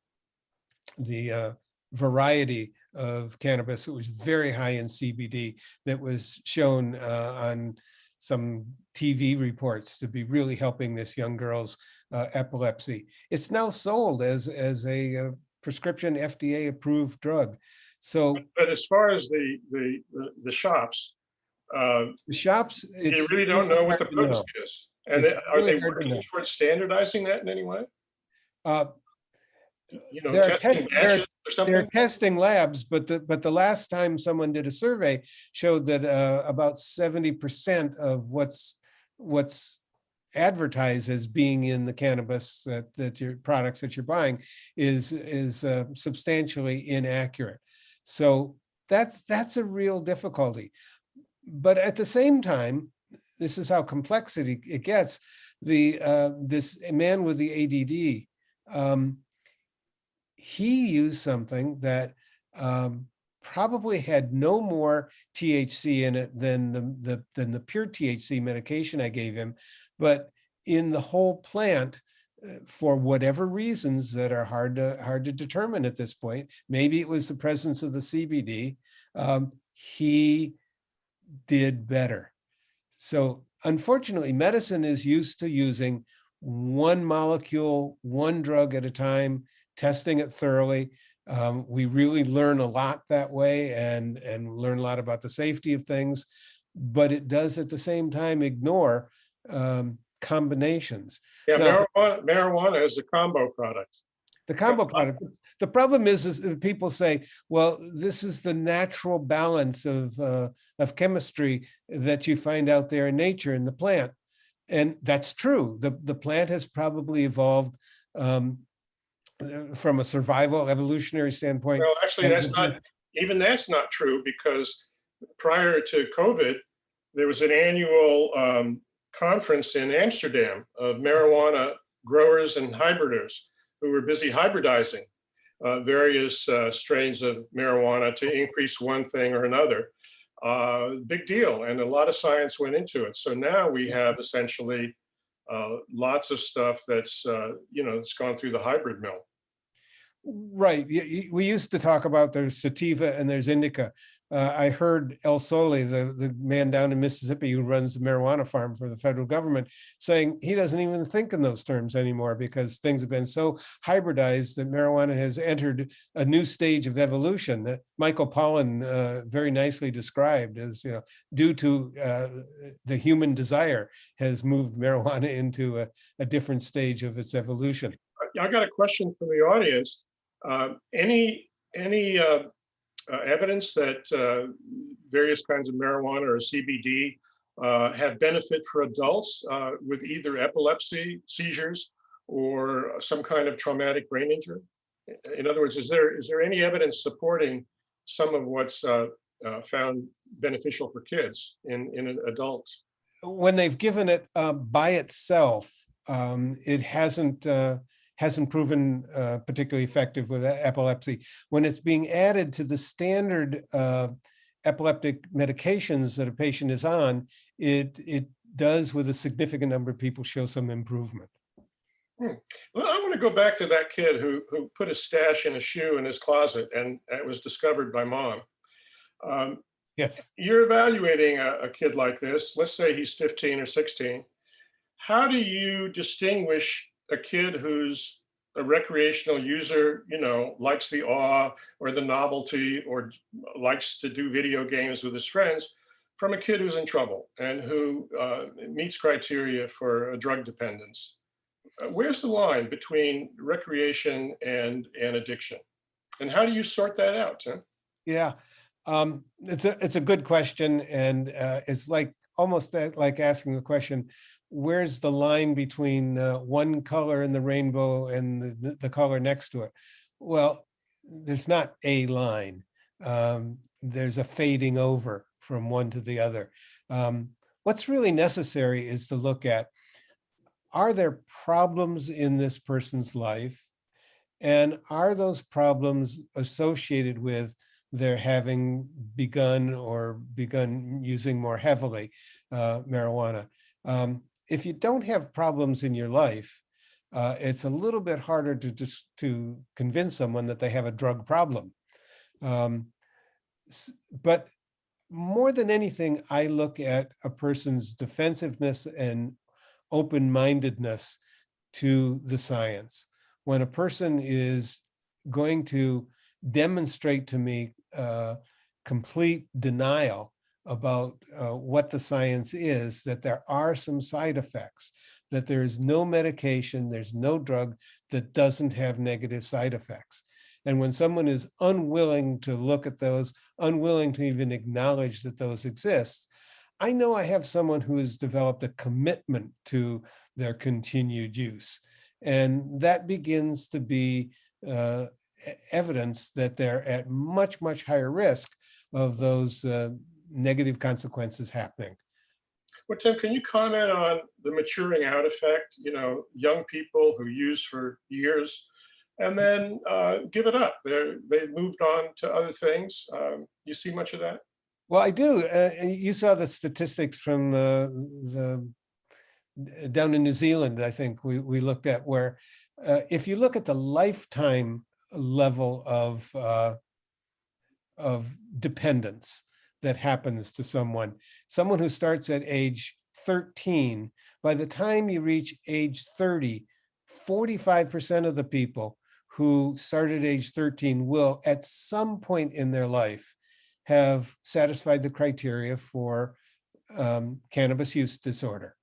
C: variety of cannabis. It was very high in CBD that was shown on some TV reports to be really helping this young girl's epilepsy. It's now sold as a prescription FDA approved drug. So,
B: but as far as the shops, you really don't know what the potency is. And are they working towards standardizing that in any way? Testing batches or something?
C: They're testing labs, but the last time someone did a survey showed that about 70% of what's advertised as being in the cannabis that your products that you're buying is substantially inaccurate. So that's a real difficulty. But at the same time, this is how complex it gets. This man with the ADD, he used something that probably had no more THC in it than the pure THC medication I gave him, but in the whole plant, for whatever reasons that are hard to determine at this point, maybe it was the presence of the CBD, he did better. So unfortunately, medicine is used to using one molecule, one drug at a time, testing it thoroughly. We really learn a lot that way and learn a lot about the safety of things, but it does at the same time ignore combinations.
B: Yeah, now, marijuana is a combo product.
C: The combo product. The problem is that people say, well, this is the natural balance of chemistry that you find out there in nature in the plant. And that's true. The plant has probably evolved from a survival evolutionary standpoint.
B: Well, actually, that's not true, because prior to COVID, there was an annual conference in Amsterdam of marijuana growers and hybriders who were busy hybridizing various strains of marijuana to increase one thing or another. Big deal, and a lot of science went into it. So now we have essentially lots of stuff that's it's gone through the hybrid mill.
C: Right. We used to talk about there's sativa and there's indica, I heard El Soli, the man down in Mississippi who runs the marijuana farm for the federal government, saying he doesn't even think in those terms anymore because things have been so hybridized that marijuana has entered a new stage of evolution that Michael Pollan very nicely described as, due to the human desire has moved marijuana into a different stage of its evolution.
B: I got a question from the audience. Any evidence that various kinds of marijuana or CBD have benefit for adults with either epilepsy, seizures, or some kind of traumatic brain injury? In other words, is there any evidence supporting some of what's found beneficial for kids in adults?
C: When they've given it by itself, it hasn't proven particularly effective with epilepsy. When it's being added to the standard epileptic medications that a patient is on, it does, with a significant number of people, show some improvement.
B: Well, I want to go back to that kid who put a stash in a shoe in his closet and it was discovered by mom.
C: Yes.
B: You're evaluating a kid like this. Let's say he's 15 or 16. How do you distinguish a kid who's a recreational user, likes the awe or the novelty or likes to do video games with his friends, from a kid who's in trouble and who meets criteria for a drug dependence? Where's the line between recreation and addiction? And how do you sort that out, Tim?
C: Yeah, it's a good question, and it's almost like asking the question, where's the line between one color in the rainbow and the color next to it? Well, there's not a line. There's a fading over from one to the other. What's really necessary is to look at, are there problems in this person's life? And are those problems associated with their having begun using more heavily marijuana? If you don't have problems in your life, it's a little bit harder to convince someone that they have a drug problem. But more than anything, I look at a person's defensiveness and open-mindedness to the science. When a person is going to demonstrate to me complete denial about what the science is, that there are some side effects, that there is no medication, there's no drug that doesn't have negative side effects. And when someone is unwilling to look at those, unwilling to even acknowledge that those exist, I know I have someone who has developed a commitment to their continued use. And that begins to be evidence that they're at much, much higher risk of those negative consequences happening.
B: Well, Tim, can you comment on the maturing out effect? Young people who use for years and then give it up. They moved on to other things. You see much of that?
C: Well, I do. You saw the statistics from down in New Zealand, I think we looked at, where if you look at the lifetime level of dependence that happens to someone who starts at age 13, by the time you reach age 30, 45% of the people who started at age 13 will at some point in their life have satisfied the criteria for cannabis use disorder.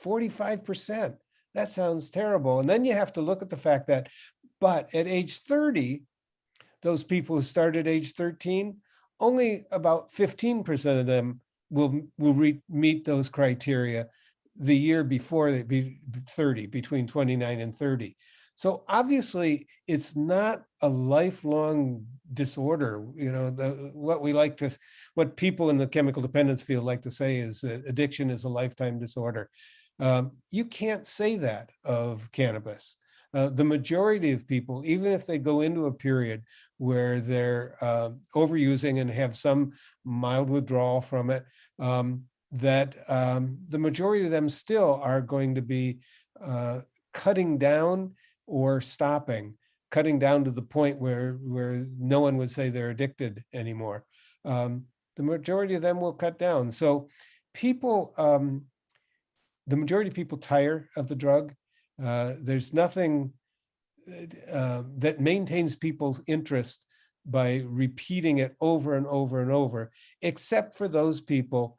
C: 45%. That sounds terrible. And then you have to look at the fact that, but at age 30, those people who started at age 13, only about 15% of them will meet those criteria the year before they be 30, between 29 and 30. So obviously, it's not a lifelong disorder. What people in the chemical dependence field like to say is that addiction is a lifetime disorder. You can't say that of cannabis. The majority of people, even if they go into a period where they're overusing and have some mild withdrawal from it, that the majority of them still are going to be cutting down or cutting down to the point where no one would say they're addicted anymore. the majority of them will cut down. So people, the majority of people tire of the drug. There's nothing that maintains people's interest by repeating it over and over and over, except for those people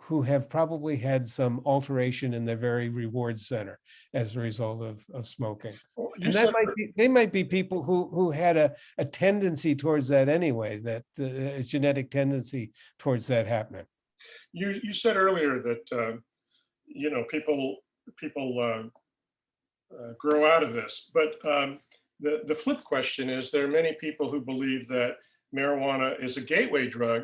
C: who have probably had some alteration in their very reward center as a result of smoking.
B: Well,
C: And that might be, they might be people who had a tendency towards that anyway, that a genetic tendency towards that happening.
B: You said earlier that people grow out of this, but the flip question is there are many people who believe that marijuana is a gateway drug,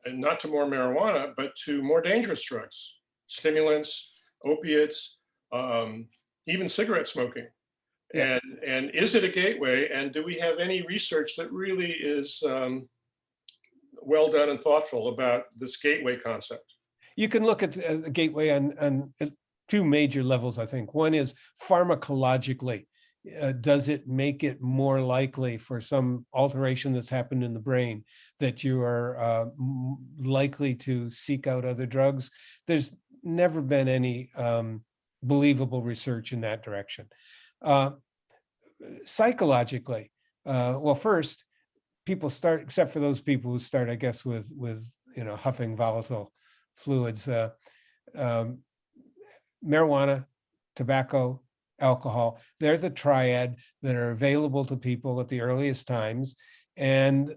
B: and not to more marijuana, but to more dangerous drugs, stimulants, opiates, even cigarette smoking.
C: Yeah.
B: And is it a gateway? And do we have any research that really is well done and thoughtful about this gateway concept?
C: You can look at the gateway on two major levels, I think. One is pharmacologically. Does it make it more likely for some alteration that's happened in the brain that you are likely to seek out other drugs? There's never been any believable research in that direction. Psychologically, well, first, people start, except for those people who start, I guess, with huffing volatile fluids, marijuana, tobacco, alcohol, they're the triad that are available to people at the earliest times. And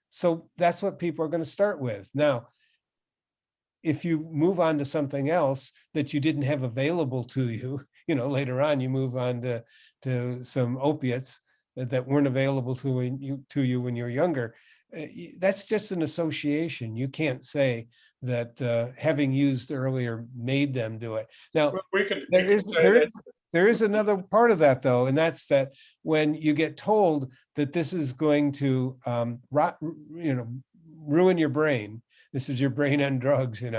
C: so that's what people are going to start with. Now, if you move on to something else that you didn't have available to you, later on, you move on to some opiates that weren't available to you when you were younger. That's just an association. You can't say that having used earlier made them do it. Now, there is another part of that, though, and that's that when you get told that this is going to ruin your brain, this is your brain and drugs, and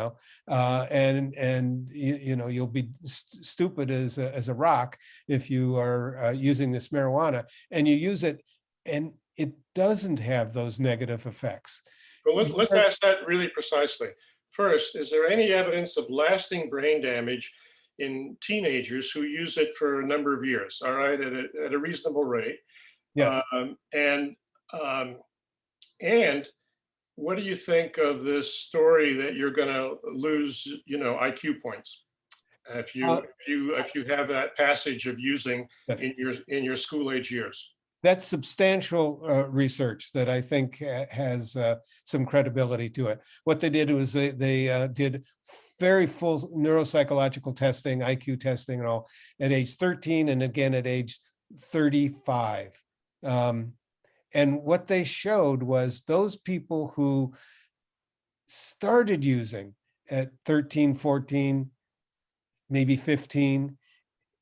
C: you'll be stupid as a rock if you are using this marijuana, and you use it, and it doesn't have those negative effects.
B: Well, let's ask that really precisely. First, is there any evidence of lasting brain damage in teenagers who use it for a number of years? All right, at a reasonable rate.
C: Yes.
B: And what do you think of this story that you're going to lose, IQ points if you have that passage of using in your school age years?
C: That's substantial research that I think has some credibility to it. What they did was they did very full neuropsychological testing, IQ testing and all, at age 13 and again at age 35. And what they showed was those people who started using at 13, 14, maybe 15,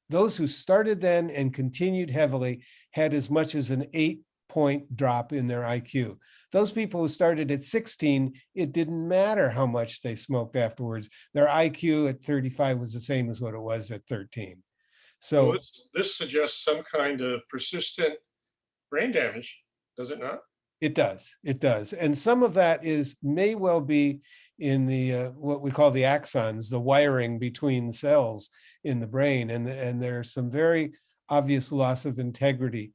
C: those who started then and continued heavily had as much as an 8-point drop in their IQ. Those people who started at 16, it didn't matter how much they smoked afterwards. Their IQ at 35 was the same as what it was at 13. So
B: well, this suggests some kind of persistent brain damage, does it not?
C: It does. It does. And some of that may well be in the what we call the axons, the wiring between cells in the brain. And there's some very obvious loss of integrity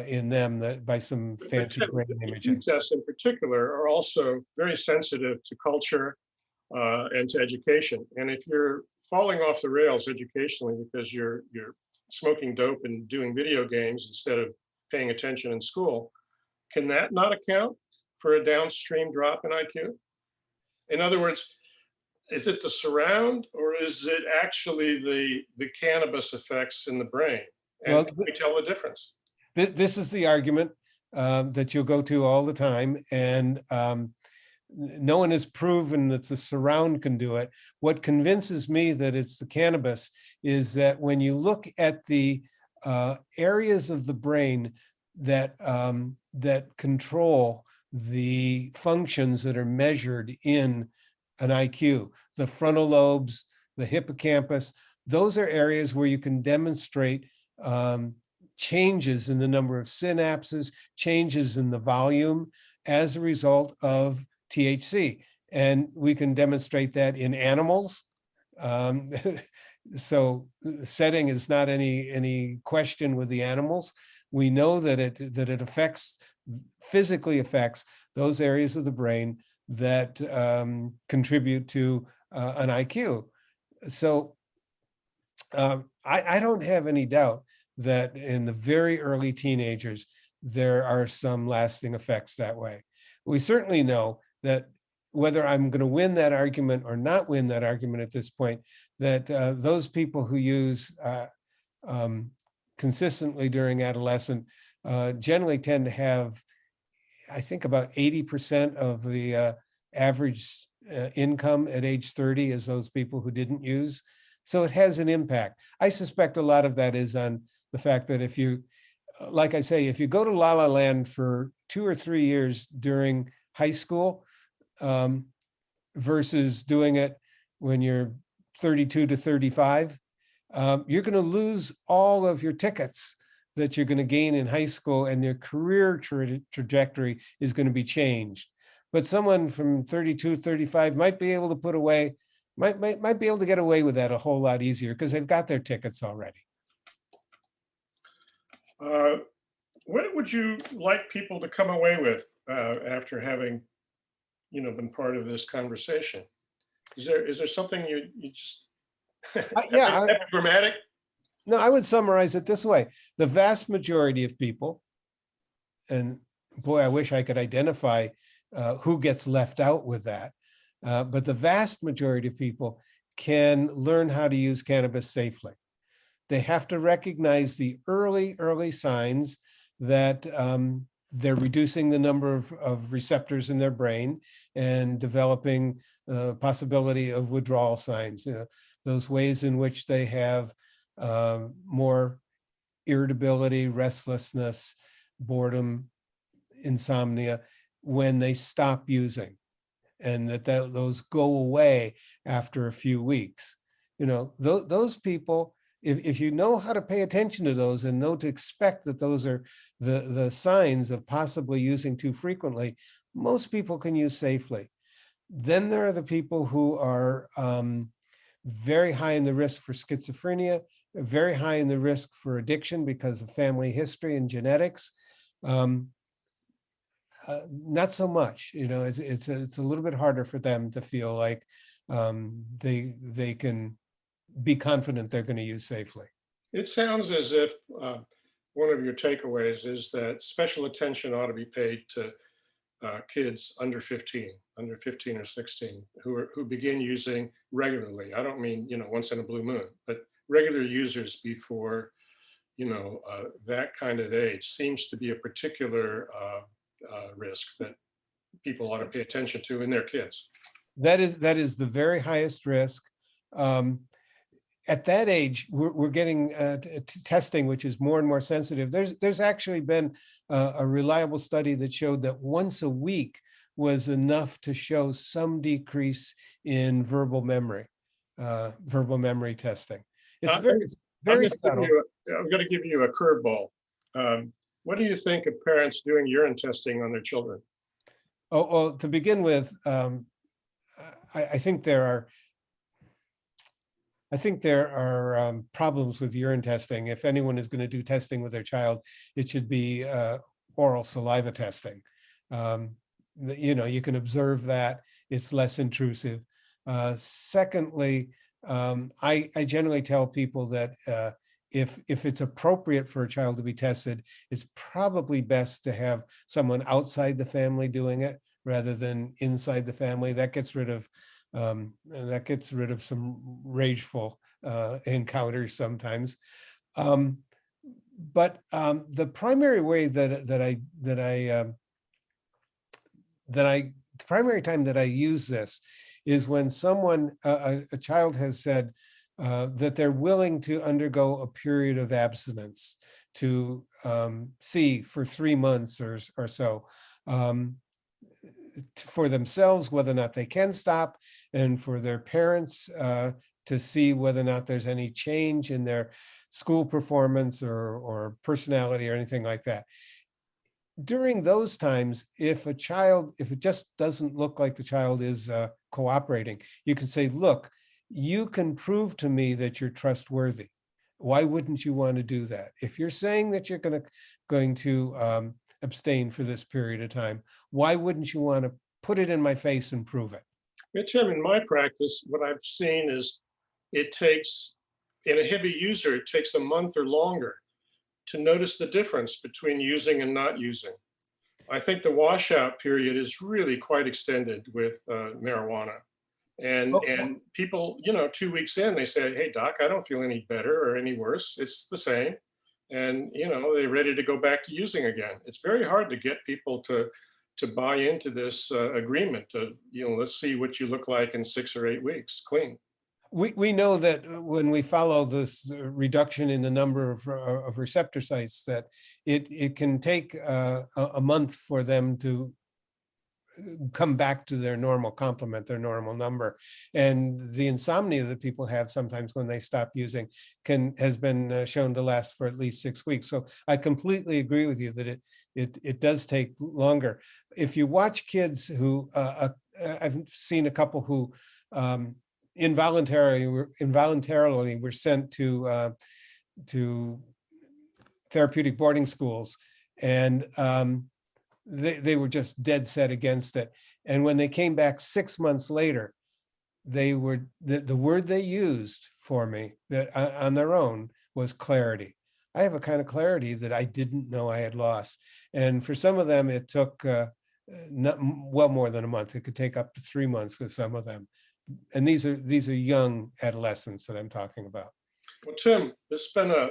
C: in them by some fancy brain imaging.
B: Tests in particular are also very sensitive to culture and to education. And if you're falling off the rails educationally because you're smoking dope and doing video games instead of paying attention in school, can that not account for a downstream drop in IQ? In other words, is it the surround or is it actually the cannabis effects in the brain? And can we tell the difference?
C: This is the argument that you'll go to all the time. And no one has proven that the surround can do it. What convinces me that it's the cannabis is that when you look at the areas of the brain that control the functions that are measured in an IQ, the frontal lobes, the hippocampus, those are areas where you can demonstrate changes in the number of synapses, changes in the volume, as a result of THC. And we can demonstrate that in animals. Um, so setting is not any question with the animals. We know that it affects, physically affects those areas of the brain that contribute to an IQ. So I don't have any doubt that in the very early teenagers, there are some lasting effects that way. We certainly know that whether I'm going to win that argument or not win that argument at this point, that those people who use consistently during adolescence generally tend to have, I think, about 80% of the average income at age 30 is those people who didn't use. So it has an impact. I suspect a lot of that is on the fact that if you, like I say, if you go to La La Land for 2 or 3 years during high school versus doing it when you're 32 to 35, you're going to lose all of your tickets that you're going to gain in high school, and your career trajectory is going to be changed. But someone from 32, 35 might be able to put away, might be able to get away with that a whole lot easier because they've got their tickets already.
B: What would you like people to come away with after having, been part of this conversation? Is there something you just
C: Yeah,
B: epigrammatic?
C: No, I would summarize it this way. The vast majority of people, and boy, I wish I could identify who gets left out with that, but the vast majority of people can learn how to use cannabis safely. They have to recognize the early signs that they're reducing the number of receptors in their brain and developing the possibility of withdrawal signs, those ways in which they have more irritability, restlessness, boredom, insomnia when they stop using, and those go away after a few weeks. Those people, if you know how to pay attention to those and know to expect that those are the signs of possibly using too frequently, most people can use safely. Then there are the people who are very high in the risk for schizophrenia, very high in the risk for addiction because of family history and genetics. Not so much, it's a little bit harder for them to feel like they can be confident they're going to use safely. It
B: sounds as if one of your takeaways is that special attention ought to be paid to kids under 15 or 16 who begin using regularly. I don't mean, once in a blue moon, but regular users before, that kind of age seems to be a particular risk that people ought to pay attention to in their kids.
C: That is the very highest risk. At that age, we're getting testing, which is more and more sensitive. There's actually been a reliable study that showed that once a week was enough to show some decrease in verbal memory testing. It's very subtle.
B: I'm going to give you a curveball. What do you think of parents doing urine testing on their children?
C: Oh, well, to begin with, I think there are problems with urine testing. If anyone is going to do testing with their child, it should be oral saliva testing. You can observe that it's less intrusive. Secondly, I generally tell people that if it's appropriate for a child to be tested, it's probably best to have someone outside the family doing it rather than inside the family. That gets rid of some rageful encounters sometimes. But the primary way the primary time that I use this is when a child has said that they're willing to undergo a period of abstinence to see for 3 months or so for themselves whether or not they can stop, and for their parents to see whether or not there's any change in their school performance or personality or anything like that. during those times, if it just doesn't look like the child is cooperating, you can say, look, you can prove to me that you're trustworthy. Why wouldn't you want to do that? If you're saying that you're going to abstain for this period of time, why wouldn't you want to put it in my face and prove it?
B: Yeah, Tim, in my practice, what I've seen is it takes, in a heavy user, it takes a month or longer to notice the difference between using and not using. I think the washout period is really quite extended with marijuana. And people, 2 weeks in, they say, hey, doc, I don't feel any better or any worse. It's the same. And, they're ready to go back to using again. It's very hard to get people to buy into this agreement of, let's see what you look like in 6 or 8 weeks clean.
C: We know that when we follow this reduction in the number of receptor sites, that it can take a month for them to come back to their normal complement, their normal number. And the insomnia that people have sometimes when they stop using has been shown to last for at least 6 weeks. So I completely agree with you that it does take longer. If you watch kids who, I've seen a couple who involuntarily were sent to therapeutic boarding schools, and they were just dead set against it. And when they came back 6 months later, the word they used for me that on their own was clarity. I have a kind of clarity that I didn't know I had lost. And for some of them, it took well more than a month. It could take up to 3 months with some of them. And these are young adolescents that I'm talking about.
B: Well, Tim, this has been a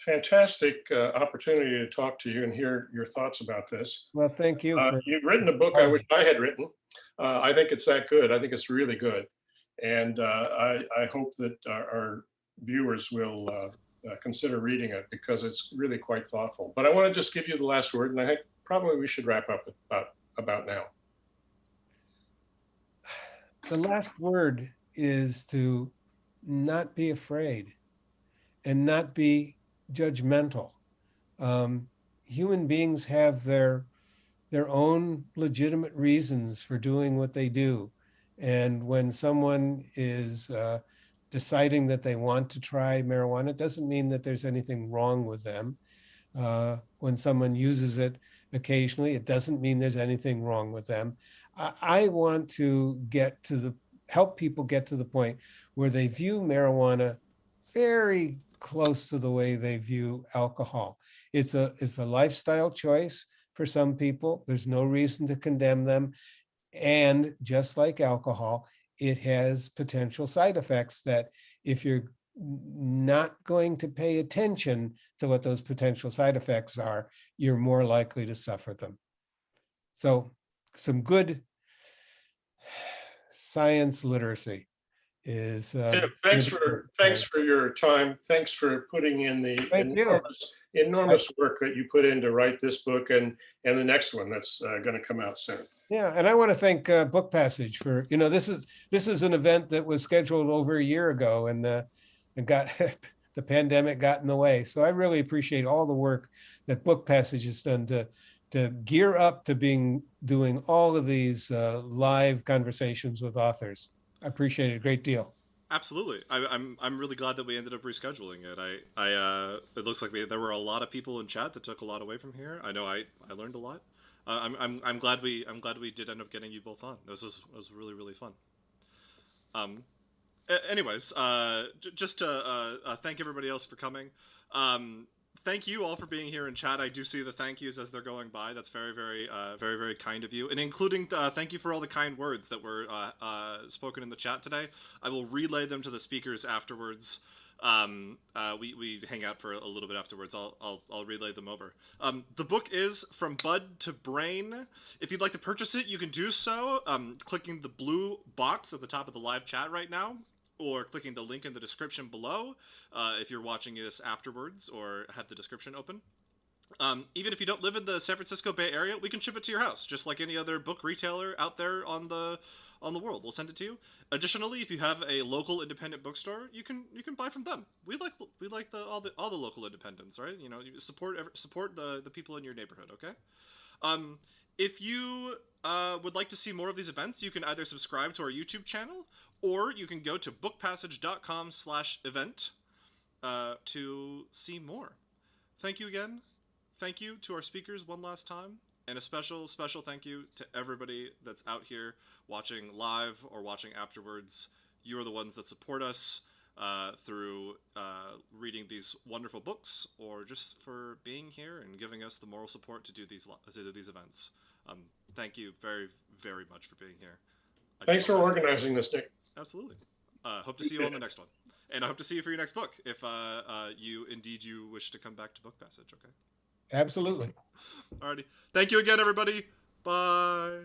B: fantastic opportunity to talk to you and hear your thoughts about this.
C: Well, thank you.
B: You've written a book I wish I had written. I think it's that good. I think it's really good. And I hope that our viewers will consider reading it because it's really quite thoughtful. But I want to just give you the last word, and I think probably we should wrap up about now.
C: The last word is to not be afraid and not be judgmental. Human beings have their own legitimate reasons for doing what they do. And when someone is deciding that they want to try marijuana, it doesn't mean that there's anything wrong with them. When someone uses it occasionally, it doesn't mean there's anything wrong with them. I want to help people get to the point where they view marijuana very close to the way they view alcohol. It's a lifestyle choice for some people. There's no reason to condemn them. And just like alcohol, it has potential side effects that if you're not going to pay attention to what those potential side effects are, you're more likely to suffer them. So some good science literacy is
B: thanks for your time. Thanks for putting in the enormous work that you put in to write this book and the next one that's going to come out soon.
C: Yeah, and I want to thank Book Passage for, this is an event that was scheduled over a year ago, and got the pandemic got in the way. So I really appreciate all the work that Book Passage has done to gear up to doing all of these live conversations with authors. I appreciate it a great deal.
A: Absolutely. I'm really glad that we ended up rescheduling it. It looks like there were a lot of people in chat that took a lot away from here. I know I learned a lot. I'm glad we did end up getting you both on. This was really, really fun. Anyways, just to thank everybody else for coming. Thank you all for being here in chat. I do see the thank yous as they're going by. That's very, very, very, very kind of you. And including thank you for all the kind words that were spoken in the chat today. I will relay them to the speakers afterwards. We hang out for a little bit afterwards. I'll relay them over. The book is From Bud to Brain. If you'd like to purchase it, you can do so clicking the blue box at the top of the live chat right now, or clicking the link in the description below if you're watching this afterwards or have the description open. Even if you don't live in the San Francisco Bay Area, we can ship it to your house, just like any other book retailer out there on the world. We'll send it to you. Additionally, if you have a local independent bookstore, you can buy from them. We like all the local independents, right? You know, you support the people in your neighborhood. Okay. If you would like to see more of these events, you can either subscribe to our YouTube channel, or you can go to bookpassage.com/event to see more. Thank you again. Thank you to our speakers one last time, and a special thank you to everybody that's out here watching live or watching afterwards. You are the ones that support us through reading these wonderful books, or just for being here and giving us the moral support to do these events. Thank you very, very much for being here.
B: Thanks for organizing this, Nick.
A: Absolutely. Hope to see you on the next one, and I hope to see you for your next book if you wish to come back to Book Passage. Okay.
C: Absolutely.
A: Alrighty. Thank you again, everybody. Bye.